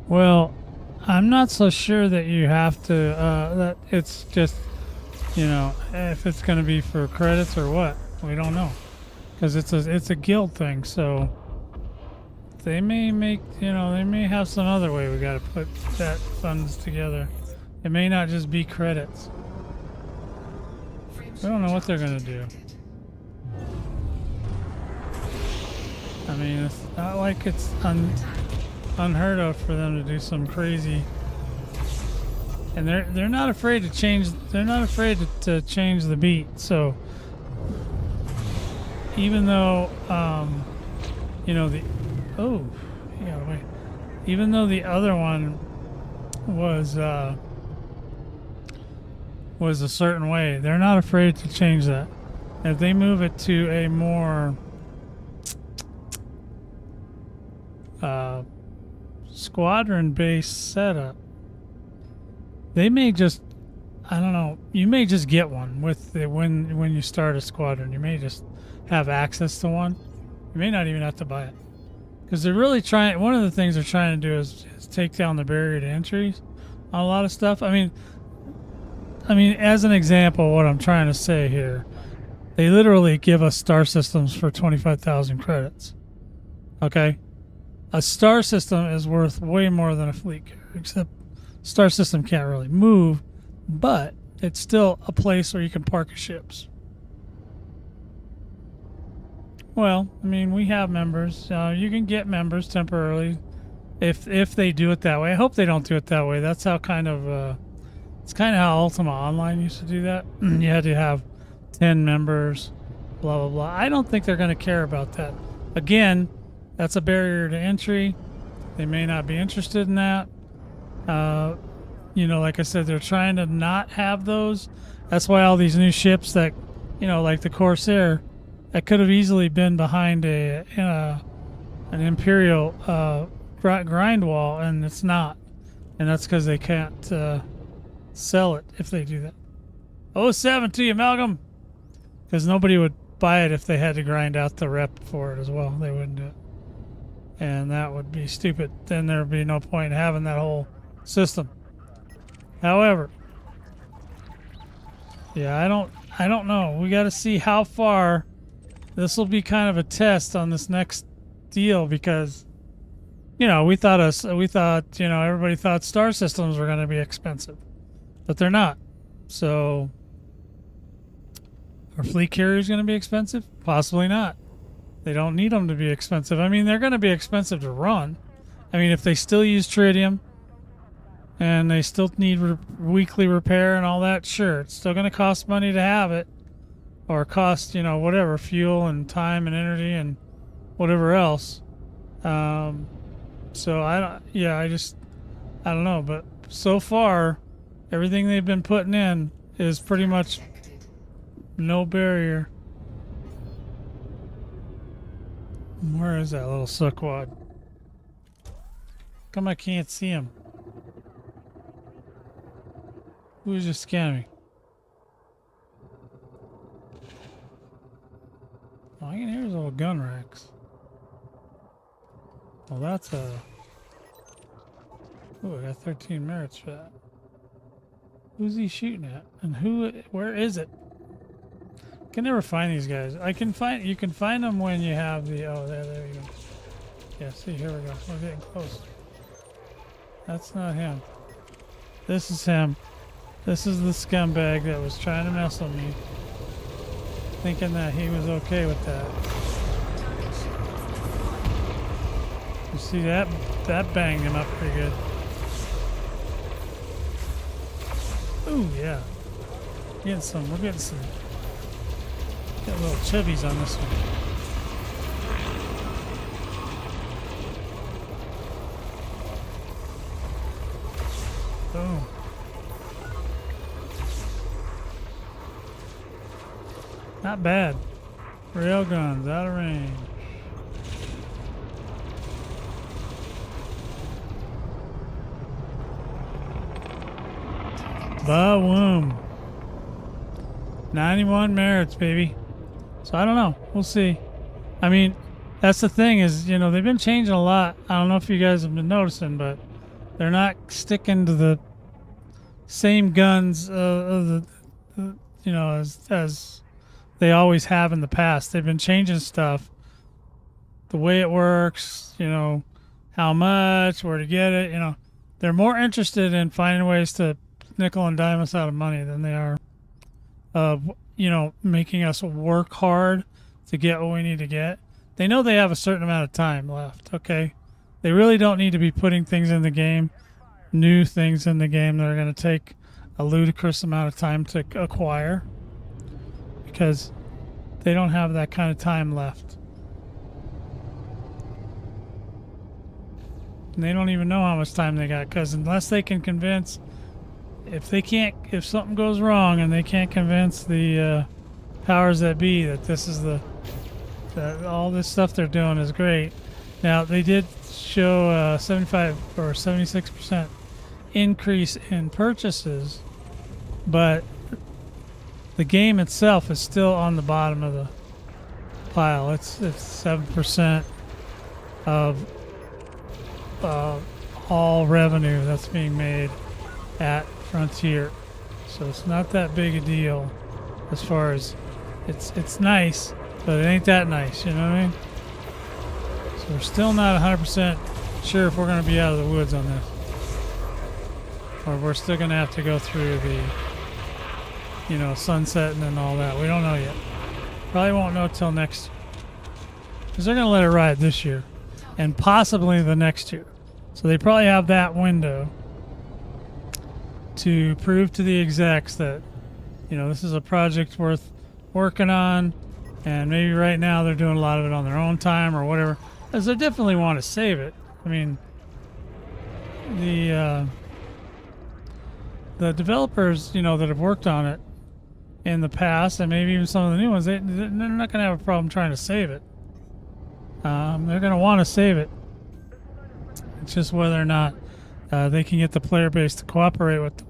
Well, I'm not so sure that you have to, that it's just, you know, if it's going to be for credits or what. We don't know. Because it's a guild thing, so they may make, you know, they may have some other way we got to put that funds together. It may not just be credits. We don't know what they're going to do. I mean, it's not like it's unheard of for them to do some crazy, and they're not afraid to change. They're not afraid to change the beat. So even though you know the you gotta wait. Even though the other one was a certain way, they're not afraid to change that. If they move it to a more squadron-based setup, they may just, I don't know, you may just get one with the, when you start a squadron. You may just have access to one. You may not even have to buy it, because they're really trying, one of the things they're trying to do is take down the barrier to entries on a lot of stuff. I mean as an example, what I'm trying to say here, they literally give us star systems for 25,000 credits. Okay? A star system is worth way more than a fleet carrier, except star system can't really move, but it's still a place where you can park your ships. Well, I mean, we have members. You can get members temporarily if they do it that way. I hope they don't do it that way. That's how kind of it's kind of how Ultima Online used to do that. You had to have 10 members, blah blah blah. I don't think they're going to care about that. Again, that's a barrier to entry. They may not be interested in that. You know, like I said, they're trying to not have those. That's why all these new ships that, you know, like the Corsair, that could have easily been behind an Imperial grind wall, and it's not. And that's because they can't sell it if they do that. 07 to you, Malcolm. Because nobody would buy it if they had to grind out the rep for it as well. They wouldn't do it. And that would be stupid. Then there would be no point in having that whole system. However, Yeah, I don't know. We got to see how far. This will be kind of a test on this next deal because, you know, you know, everybody thought star systems were going to be expensive, but they're not. So, are fleet carriers going to be expensive? Possibly not. They don't need them to be expensive. I mean, they're going to be expensive to run. I mean, if they still use tritium and they still need weekly repair and all that, sure, it's still going to cost money to have it, or cost, you know, whatever, fuel and time and energy and whatever else. So I don't know, but so far, everything they've been putting in is pretty much no barrier. Where is that little suckwad? Come I can't see him. Who's just scanning? Oh, I can hear his little gun racks. Well, that's a... Ooh, I got 13 merits for that. Who's he shooting at? And where is it? I can never find these guys. You can find them when you have the... Oh, there you go. Yeah, see, here we go. We're getting close. That's not him. This is him. This is the scumbag that was trying to mess with me, thinking that he was okay with that. You see that? That banged him up pretty good. Ooh, yeah. We're getting some got little chubbies on this one. Boom. Not bad. Railguns out of range. Boom. 91 merits, baby. So I don't know. We'll see. I mean, that's the thing is, you know, they've been changing a lot. I don't know if you guys have been noticing, but they're not sticking to the same guns, you know, as they always have in the past. They've been changing stuff, the way it works, you know, how much, where to get it. You know, they're more interested in finding ways to nickel and dime us out of money than they are, you know, making us work hard to get what we need to get. They know they have a certain amount of time left. Okay, they really don't need to be putting things in the game, new things in the game that are going to take a ludicrous amount of time to acquire, because they don't have that kind of time left. And they don't even know how much time they got, because unless they can convince, if something goes wrong and they can't convince the powers that be that this is that all this stuff they're doing is great. Now, they did show 75 or 76% increase in purchases, but the game itself is still on the bottom of the pile. It's 7% of all revenue that's being made at Frontier, so it's not that big a deal. As far as it's nice, but it ain't that nice. You know what I mean? So we're still not 100% sure if we're going to be out of the woods on this, or we're still going to have to go through the, you know, sunsetting and all that. We don't know yet. Probably won't know till next year, because they're going to let it ride this year and possibly the next year. So they probably have that window to prove to the execs that, you know, this is a project worth working on, and maybe right now they're doing a lot of it on their own time or whatever, as they definitely want to save it. I mean, the developers, you know, that have worked on it in the past, and maybe even some of the new ones, they're not going to have a problem trying to save it. They're going to want to save it. It's just whether or not they can get the player base to cooperate with them.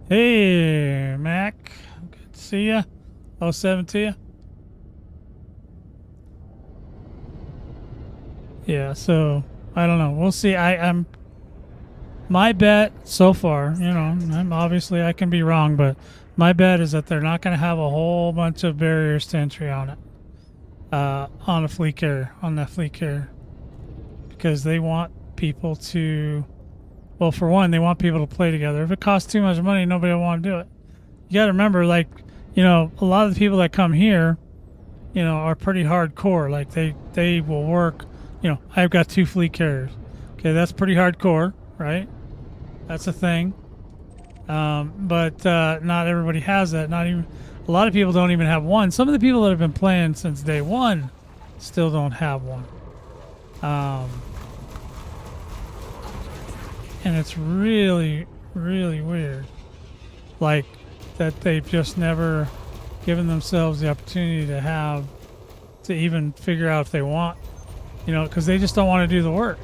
Hey, Mac. Good to see ya. 07 to you. Yeah, so I don't know. We'll see. I'm my bet so far, you know, I can be wrong, but My bet is that they're not going to have a whole bunch of barriers to entry on it, on a fleet carrier, on that fleet carrier, because they want people to. Well, for one, they want people to play together. If it costs too much money, nobody will want to do it. You got to remember, like, you know, a lot of the people that come here, you know, are pretty hardcore. Like they will work. You know, I've got 2 fleet carriers. Okay, that's pretty hardcore, right? That's a thing. But not everybody has that. Not even a lot of people don't even have one. Some of the people that have been playing since day one still don't have one. And it's really, really weird. Like that they've just never given themselves the opportunity to even figure out if they want, you know, because they just don't want to do the work.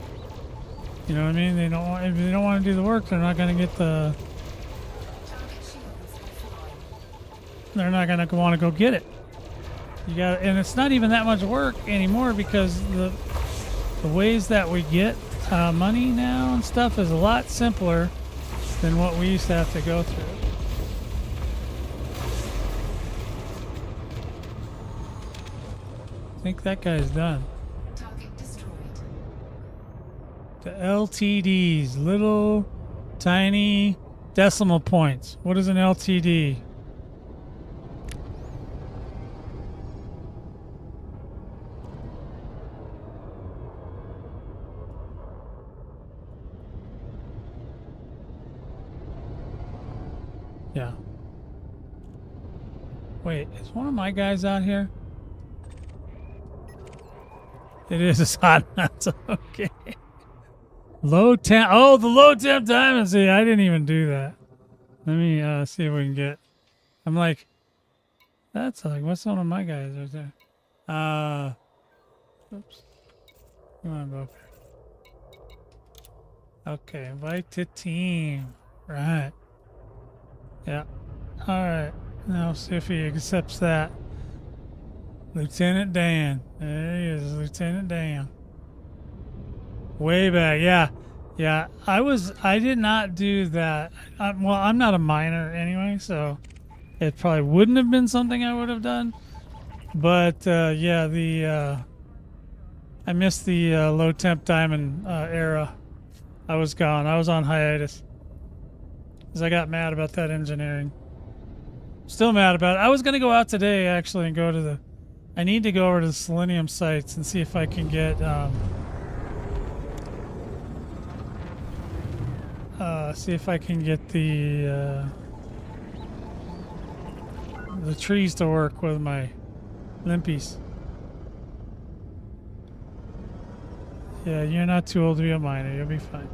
You know what I mean? They don't want, if they don't want to do the work, they're not going to get the. They're not going to want to go get it. You got, and it's not even that much work anymore because the ways that we get money now and stuff is a lot simpler than what we used to have to go through. I think that guy's done. Target destroyed. The LTDs, little tiny decimal points. What is an LTD? Yeah. Wait, is one of my guys out here? It is. It's hot. That's okay. Low temp. Oh, the low temp diamond. See, I didn't even do that. Let me see if we can get. I'm like, that's like, what's one of my guys right there? Oops. Come on, Boker. Okay, invite to team. Right. Yeah. All right. Now see if he accepts that. Lieutenant Dan. There he is, Lieutenant Dan. Way back. Yeah. Yeah. I did not do that. Well, I'm not a miner anyway, so it probably wouldn't have been something I would have done. But yeah, I missed the low temp diamond era. I was gone. I was on hiatus. Because I got mad about that engineering. Still mad about it. I was going to go out today, actually, and go to the... I need to go over to the selenium sites and see if I can get... see if I can get the trees to work with my limpies. Yeah, you're not too old to be a miner. You'll be fine.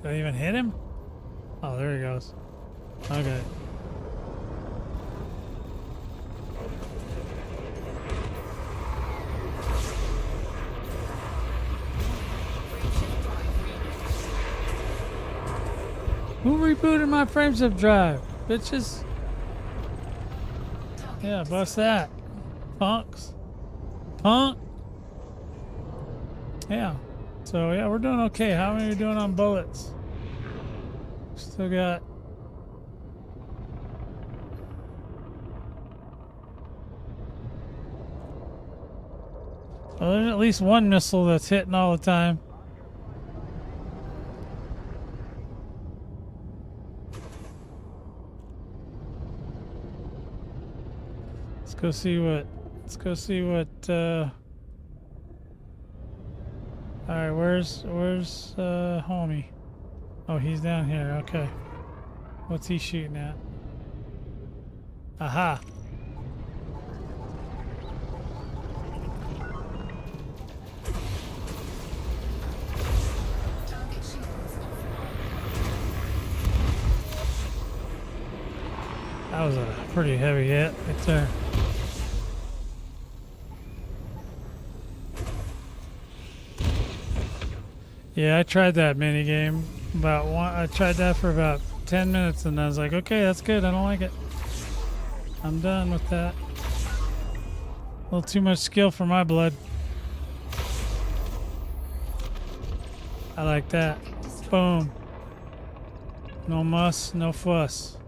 Did I even hit him? Oh, there he goes. Okay. Who rebooted my frameshift drive? Bitches. Yeah, bust that. Punks. Punk. Yeah. So, yeah, we're doing okay. How are we doing on bullets? Still got... Well, there's at least one missile that's hitting all the time. Let's go see what, Alright, where's homie? Oh, he's down here, okay. What's he shooting at? Aha! That was a pretty heavy hit right there. Yeah, I tried that mini game. I tried that for about 10 minutes, and I was like, okay, that's good. I don't like it. I'm done with that. little too much skill for my blood. I like that. Boom. No muss, no fuss.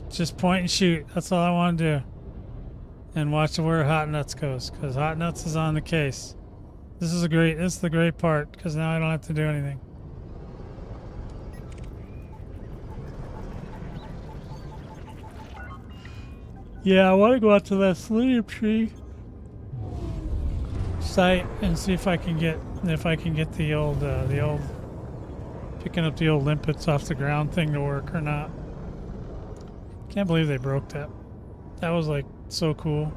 Just point and shoot. That's all I want to do. And watch where Hot Nuts goes, because Hot Nuts is on the case. This is the great part, because now I don't have to do anything. Yeah, I want to go out to that selenium tree site and see if I can get the old picking up the old limpets off the ground thing to work or not. Can't believe they broke that. That was like so cool.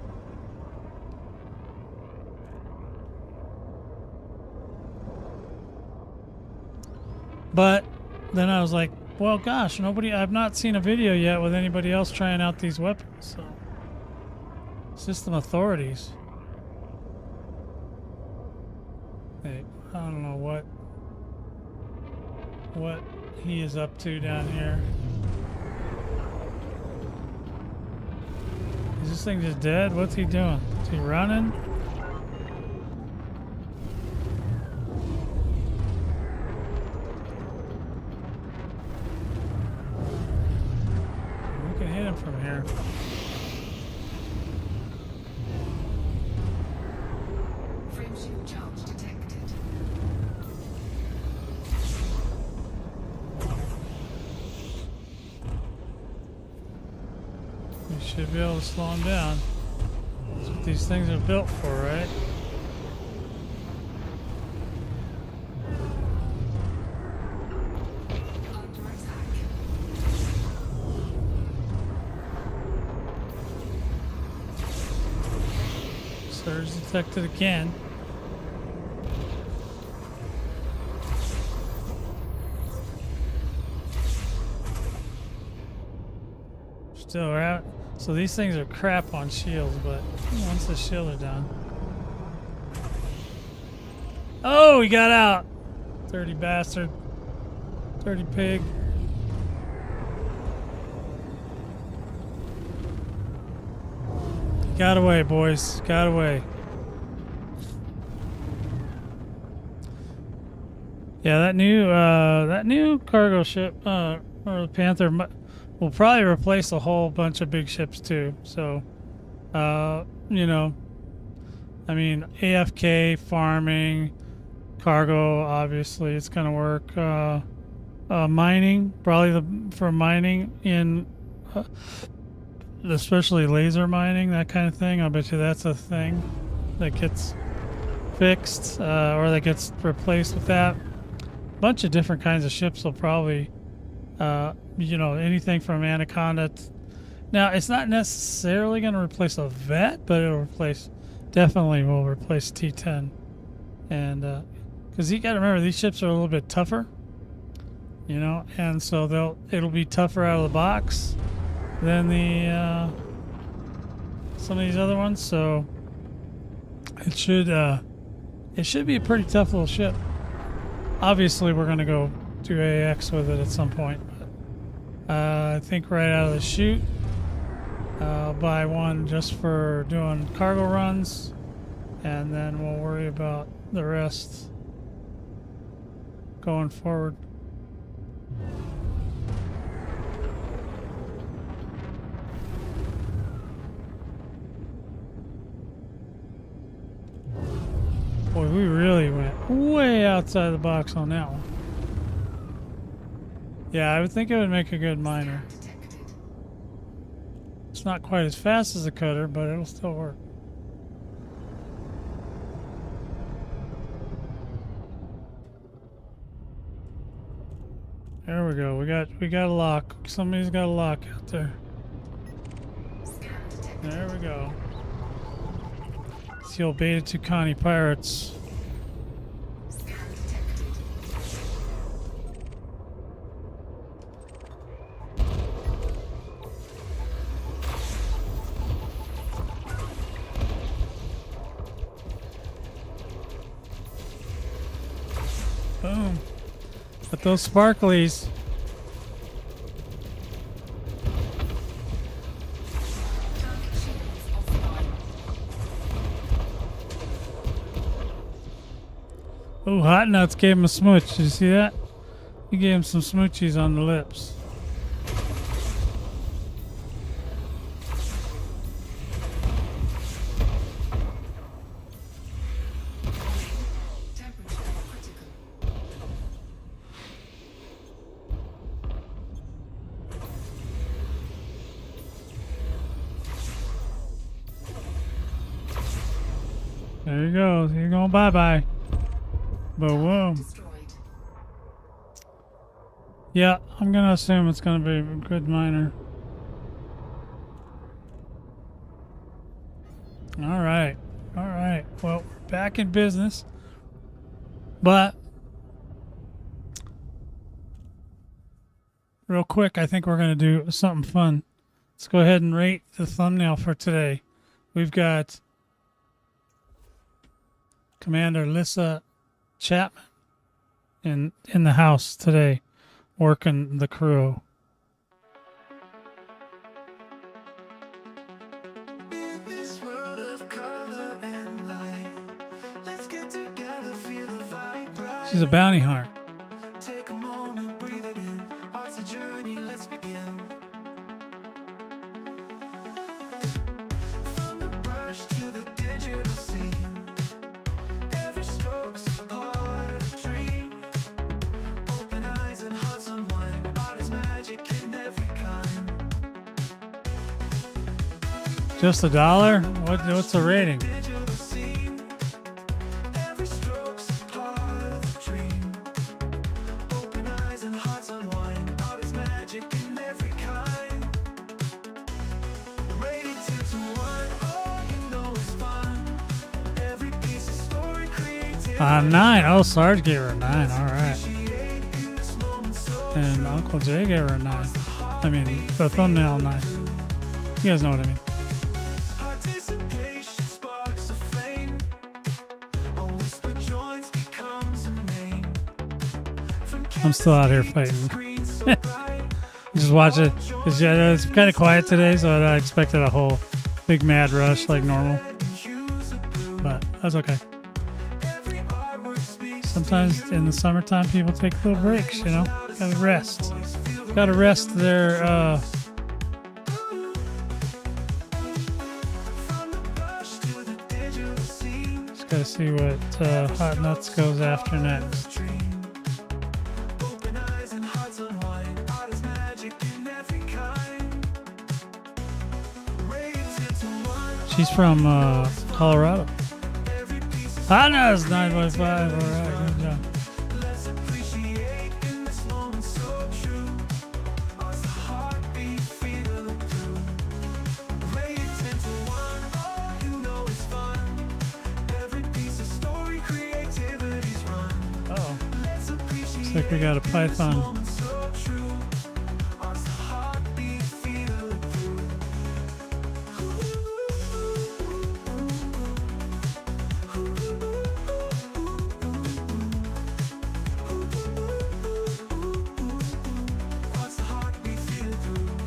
But then I was like, well, gosh, I've not seen a video yet with anybody else trying out these weapons. So, system authorities. Hey, I don't know what he is up to down here. Is this thing just dead? What's he doing? Is he running? We can hit him from here. Frameshield charge detected. We should be able to slow him down. That's what these things are built for, right? Under attack. Surge detected again. Still out. So these things are crap on shields, but once the shields are done. Oh, he got out. Dirty bastard. Dirty pig. Got away, boys. Got away. Yeah, that new cargo ship, or the Panther, will probably replace a whole bunch of big ships too. So, you know, I mean, AFK farming, cargo, obviously it's gonna work. Mining, probably for mining in, especially laser mining, that kind of thing. I bet you that's a thing that gets fixed, or that gets replaced with that. Bunch of different kinds of ships will probably, you know, anything from Anaconda. Now, it's not necessarily going to replace a vet, but it'll definitely will replace T10. And, because you got to remember, these ships are a little bit tougher, you know, and so it'll be tougher out of the box than the, some of these other ones. So it should be a pretty tough little ship. Obviously, we're going to go do AX with it at some point. I think right out of the chute, I'll buy one just for doing cargo runs, and then we'll worry about the rest going forward. Boy, we really went way outside the box on that one. Yeah, I would think it would make a good miner. Detected. It's not quite as fast as a cutter, but it'll still work. There we go. We got a lock. Somebody's got a lock out there. Scan detected. There we go. It's the old Beta Tucanae pirates. Scan detected. Boom. But those sparklies. Oh, Hot Nuts gave him a smooch. Did you see that? He gave him some smoochies on the lips. Temperature critical. There you go. You're going bye-bye. Boom. Destroyed. Yeah, I'm going to assume it's going to be a good miner. All right. All right. Well, we're back in business. But real quick, I think we're going to do something fun. Let's go ahead and rate the thumbnail for today. We've got Commander Lissa Chapman in the house today, working the crew. She's a bounty hunter. Take a moment, breathe it in. Heart's a journey, let's begin. From the brush to the digital scene, every stroke's a part of a dream. Open eyes and hearts unwind. Art is magic in every kind. Just $1? What's the rating? Digital scene, every stroke's a part of a dream. Open eyes and hearts unwind. Art is magic in every kind. Rated 10 to 1, oh, you know it's fun. Every piece of story created. 9. Oh, Sarge gave her a 9. All right. Appreciate this moment so And Uncle Jay gave her a 9. I mean, the thumbnail 9. You guys know what I mean. Participation sparks a flame. A whisper joins becomes a name. From I'm still out here fighting. screen so bright. Just watch it. It's kind of quiet today, so I expected a whole big mad rush like normal. Use a blue. But that's okay. Every artwork speaks. Sometimes in the summertime, people take little breaks, you know? Gotta rest. Gotta rest their, From the brush to the digital scene. just gotta see what Hot Nuts goes after next. Dream. Open eyes and hearts unwind. Art is magic in every kind. Rated 10 to 1. She's from Colorado. Every piece of Hot Nuts 9.5. All right, good job. let's appreciate in this moment so true. Art's the heartbeat, feel the blue. Rated 10 to 1, oh, you know it's fun. Every piece of story, creativity's run. Oh, Let's appreciate looks like we got a this python. moment so true. Art's the heartbeat, feel the blue. Art's the heartbeat, feel the blue.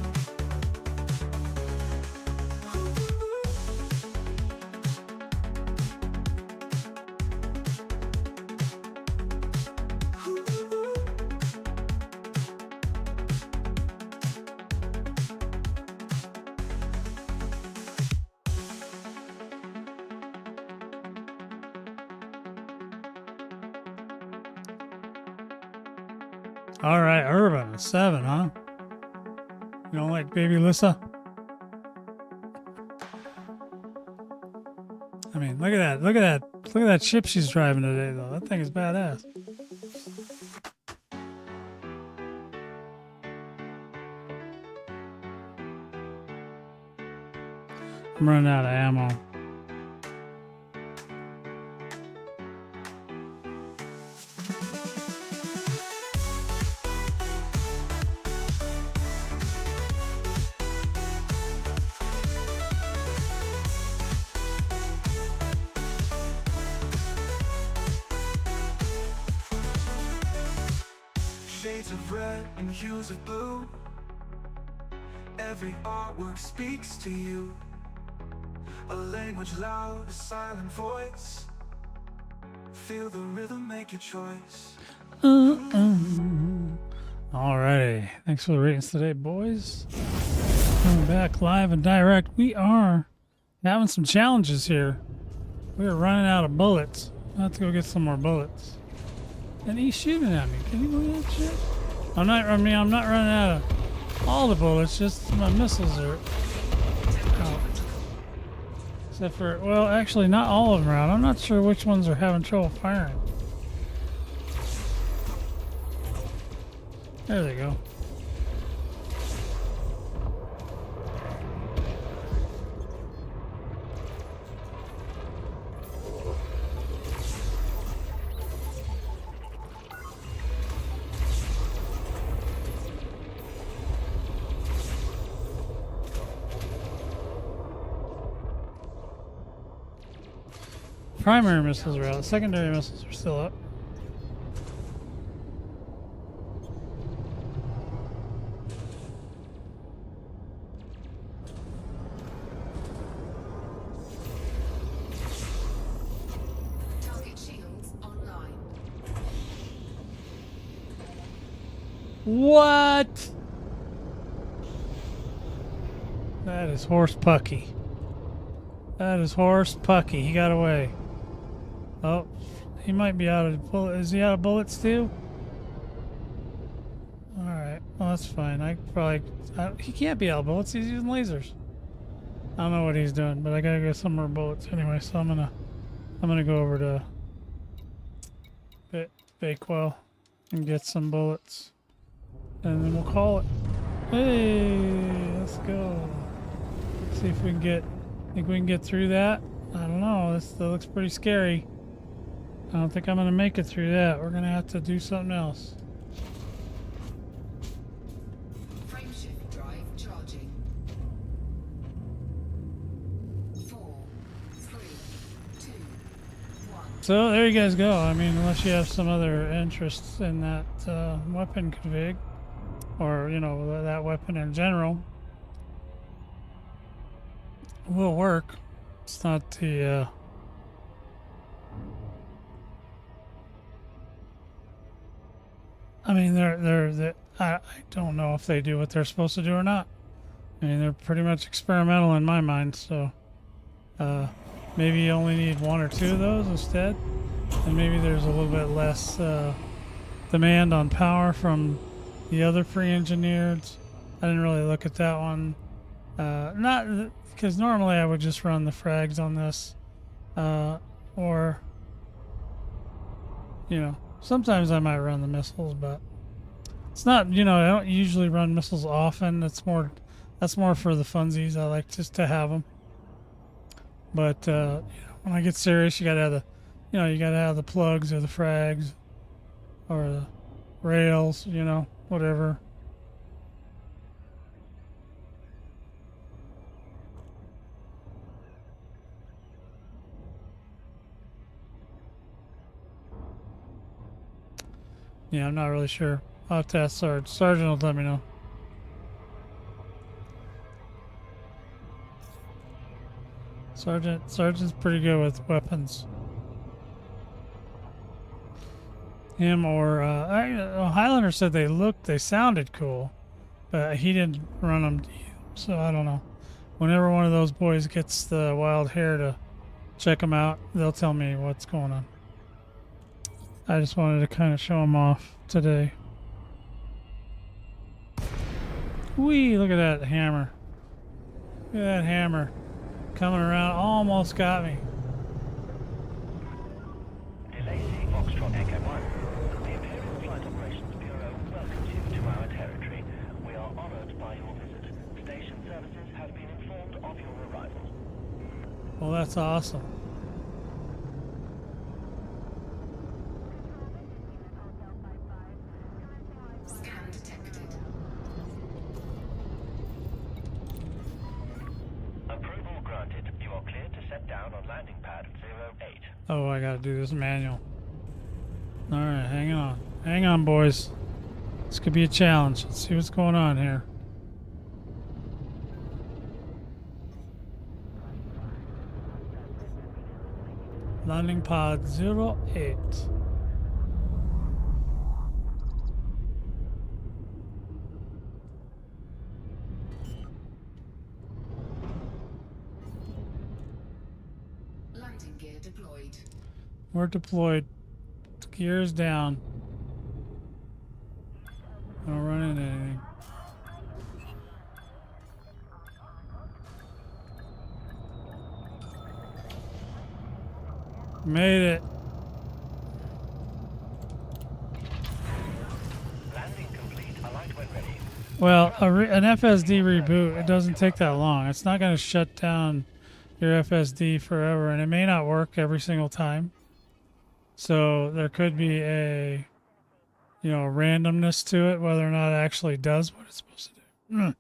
All right, Urban, a 7, huh? You don't like Baby Lissa? I mean, look at that. Look at that. Look at that ship she's driving today, though. That thing is badass. I'm running out of ammo. Shades of red and hues of blue. Every artwork speaks to you. A language loud, a silent voice. Feel the rhythm, make your choice. Alrighty. Thanks for the ratings today, boys. Coming back live and direct. We are having some challenges here. We are running out of bullets. I have to go get some more bullets. And he's shooting at me. Can you believe that shit? I'm not running out of all the bullets, just my missiles are out. Except for, well, actually not all of them are out. I'm not sure which ones are having trouble firing. There they go. Primary missiles are out. Secondary missiles are still up. Target shields online. What? That is Horse Pucky. That is Horse Pucky. He got away. Oh, he might be out of bullets. Is he out of bullets too? Alright, well that's fine. He can't be out of bullets. He's using lasers. I don't know what he's doing, but I gotta get some more bullets anyway. So I'm gonna go over to Bakewell and get some bullets, and then we'll call it. Hey, let's go. See if we can get. Think we can get through that? I don't know. This still looks pretty scary. I don't think I'm gonna make it through that. We're gonna have to do something else. Frame shift drive charging. 4, 3, 2, 1. So there you guys go. I mean, unless you have some other interest in that weapon config, or you know that weapon in general, will work. It's not the I mean, I don't know if they do what they're supposed to do or not. I mean, they're pretty much experimental in my mind, so maybe you only need 1 or 2 of those instead, and maybe there's a little bit less demand on power from the other pre-engineered. I didn't really look at that one. Not because normally I would just run the frags on this, or you know, sometimes I might run the missiles, but it's not. You know, I don't usually run missiles often. That's more for the funsies. I like just to have them. But you know, when I get serious, you gotta have the plugs or the frags or the rails. You know, whatever. Yeah, I'm not really sure. I'll have to ask Sarge. Sergeant will let me know. Sergeant's pretty good with weapons. Him or Highlander said they sounded cool, but he didn't run them, so I don't know. Whenever one of those boys gets the wild hair to check them out, they'll tell me what's going on. I just wanted to kind of show them off today. Whee! Look at that hammer. Look at that hammer. Coming around, almost got me. Delaine, Foxtrot Echo 1. The Imperial Flight Operations Bureau welcomes you to our territory. We are honored by your visit. Station services have been informed of your arrival. Well, that's awesome. Scan detected. Approval granted. You are cleared to set down on landing pad 08. Oh, I gotta do this manual. Alright, hang on. Hang on, boys. This could be a challenge. Let's see what's going on here. Landing pod 08. Landing gear deployed. We're deployed. Gears down. Don't run into anything. Made it. Landing complete. Alight when ready. Well, an FSD reboot, it doesn't take that long. It's not going to shut down your FSD forever, and it may not work every single time. So there could be a, randomness to it, whether or not it actually does what it's supposed to do.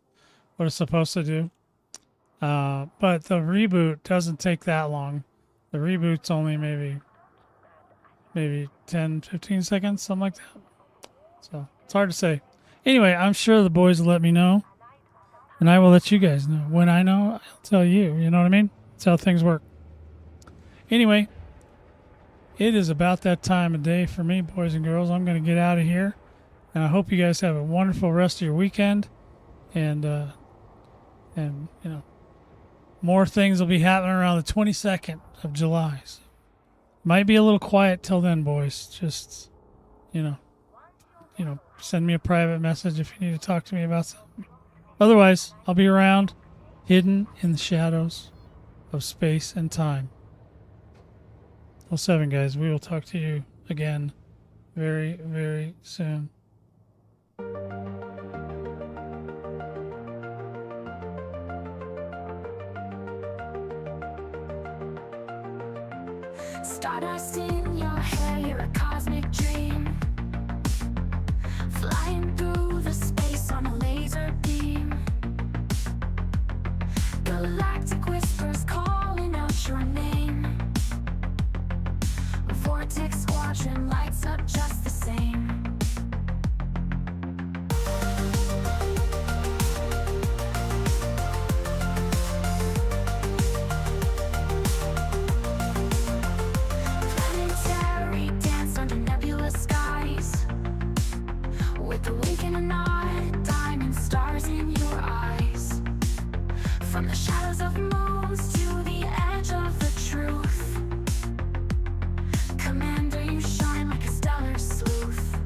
What it's supposed to do. But the reboot doesn't take that long. The reboot's only maybe 10, 15 seconds, something like that. So it's hard to say. Anyway, I'm sure the boys will let me know, and I will let you guys know. When I know, I'll tell you. You know what I mean? That's how things work. Anyway, it is about that time of day for me, boys and girls. I'm going to get out of here, and I hope you guys have a wonderful rest of your weekend, and more things will be happening around the 22nd of July. So might be a little quiet till then, boys. Just, send me a private message if you need to talk to me about something. Otherwise, I'll be around, hidden in the shadows of space and time. 07, guys. We will talk to you again very, very soon. Stardust in your hair, you're a cosmic dream. Flying through the space on a laser beam. Galactic whispers calling out your name. Vortex squadron lights up just the same. Planetary dance under nebulous skies. With a wink and a nod, diamond stars in your eyes. From the shadows of moons to the edge of the truth. Commander, you shine like a stellar sleuth.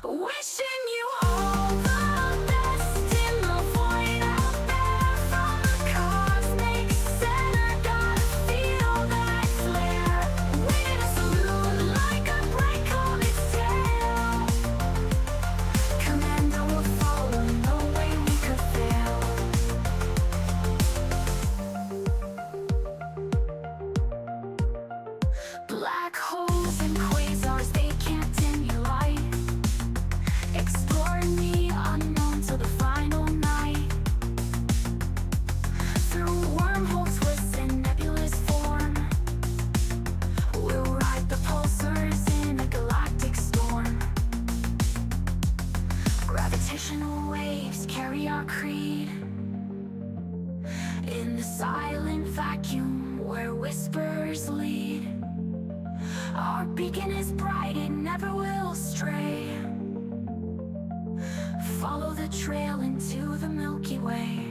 Wishing you all the best in the void out there. From the cosmic center, gotta feel that flare. Waiting to salute like a bright comet's tail. Commander will follow, no way we could fail. Black holes and quasars, they can't dim your light. Exploring the unknown till the final night. Through wormhole twists and nebulous form, we'll ride the pulsars in a galactic storm. Gravitational waves carry our creed. In the silent vacuum where whispers lead. Our beacon is bright, it never will stray. Follow the trail into the Milky Way.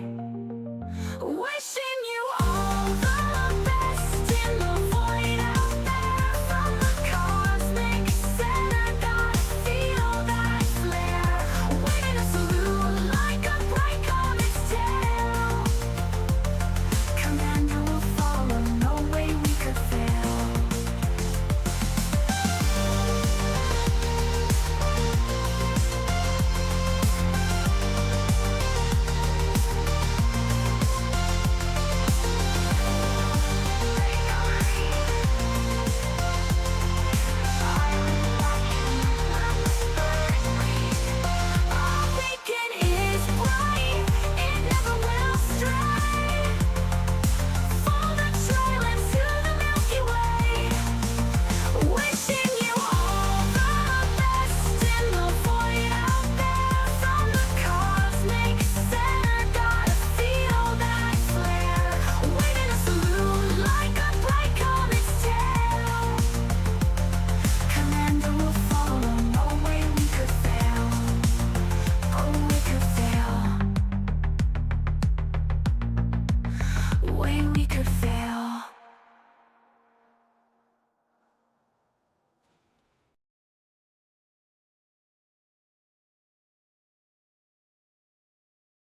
Wishing you all the best in the void out there. From the cosmic center, gotta feel that flare. Waiting to salute like a bright comet's tail. Commander will follow, no way we could fail. way we could fail.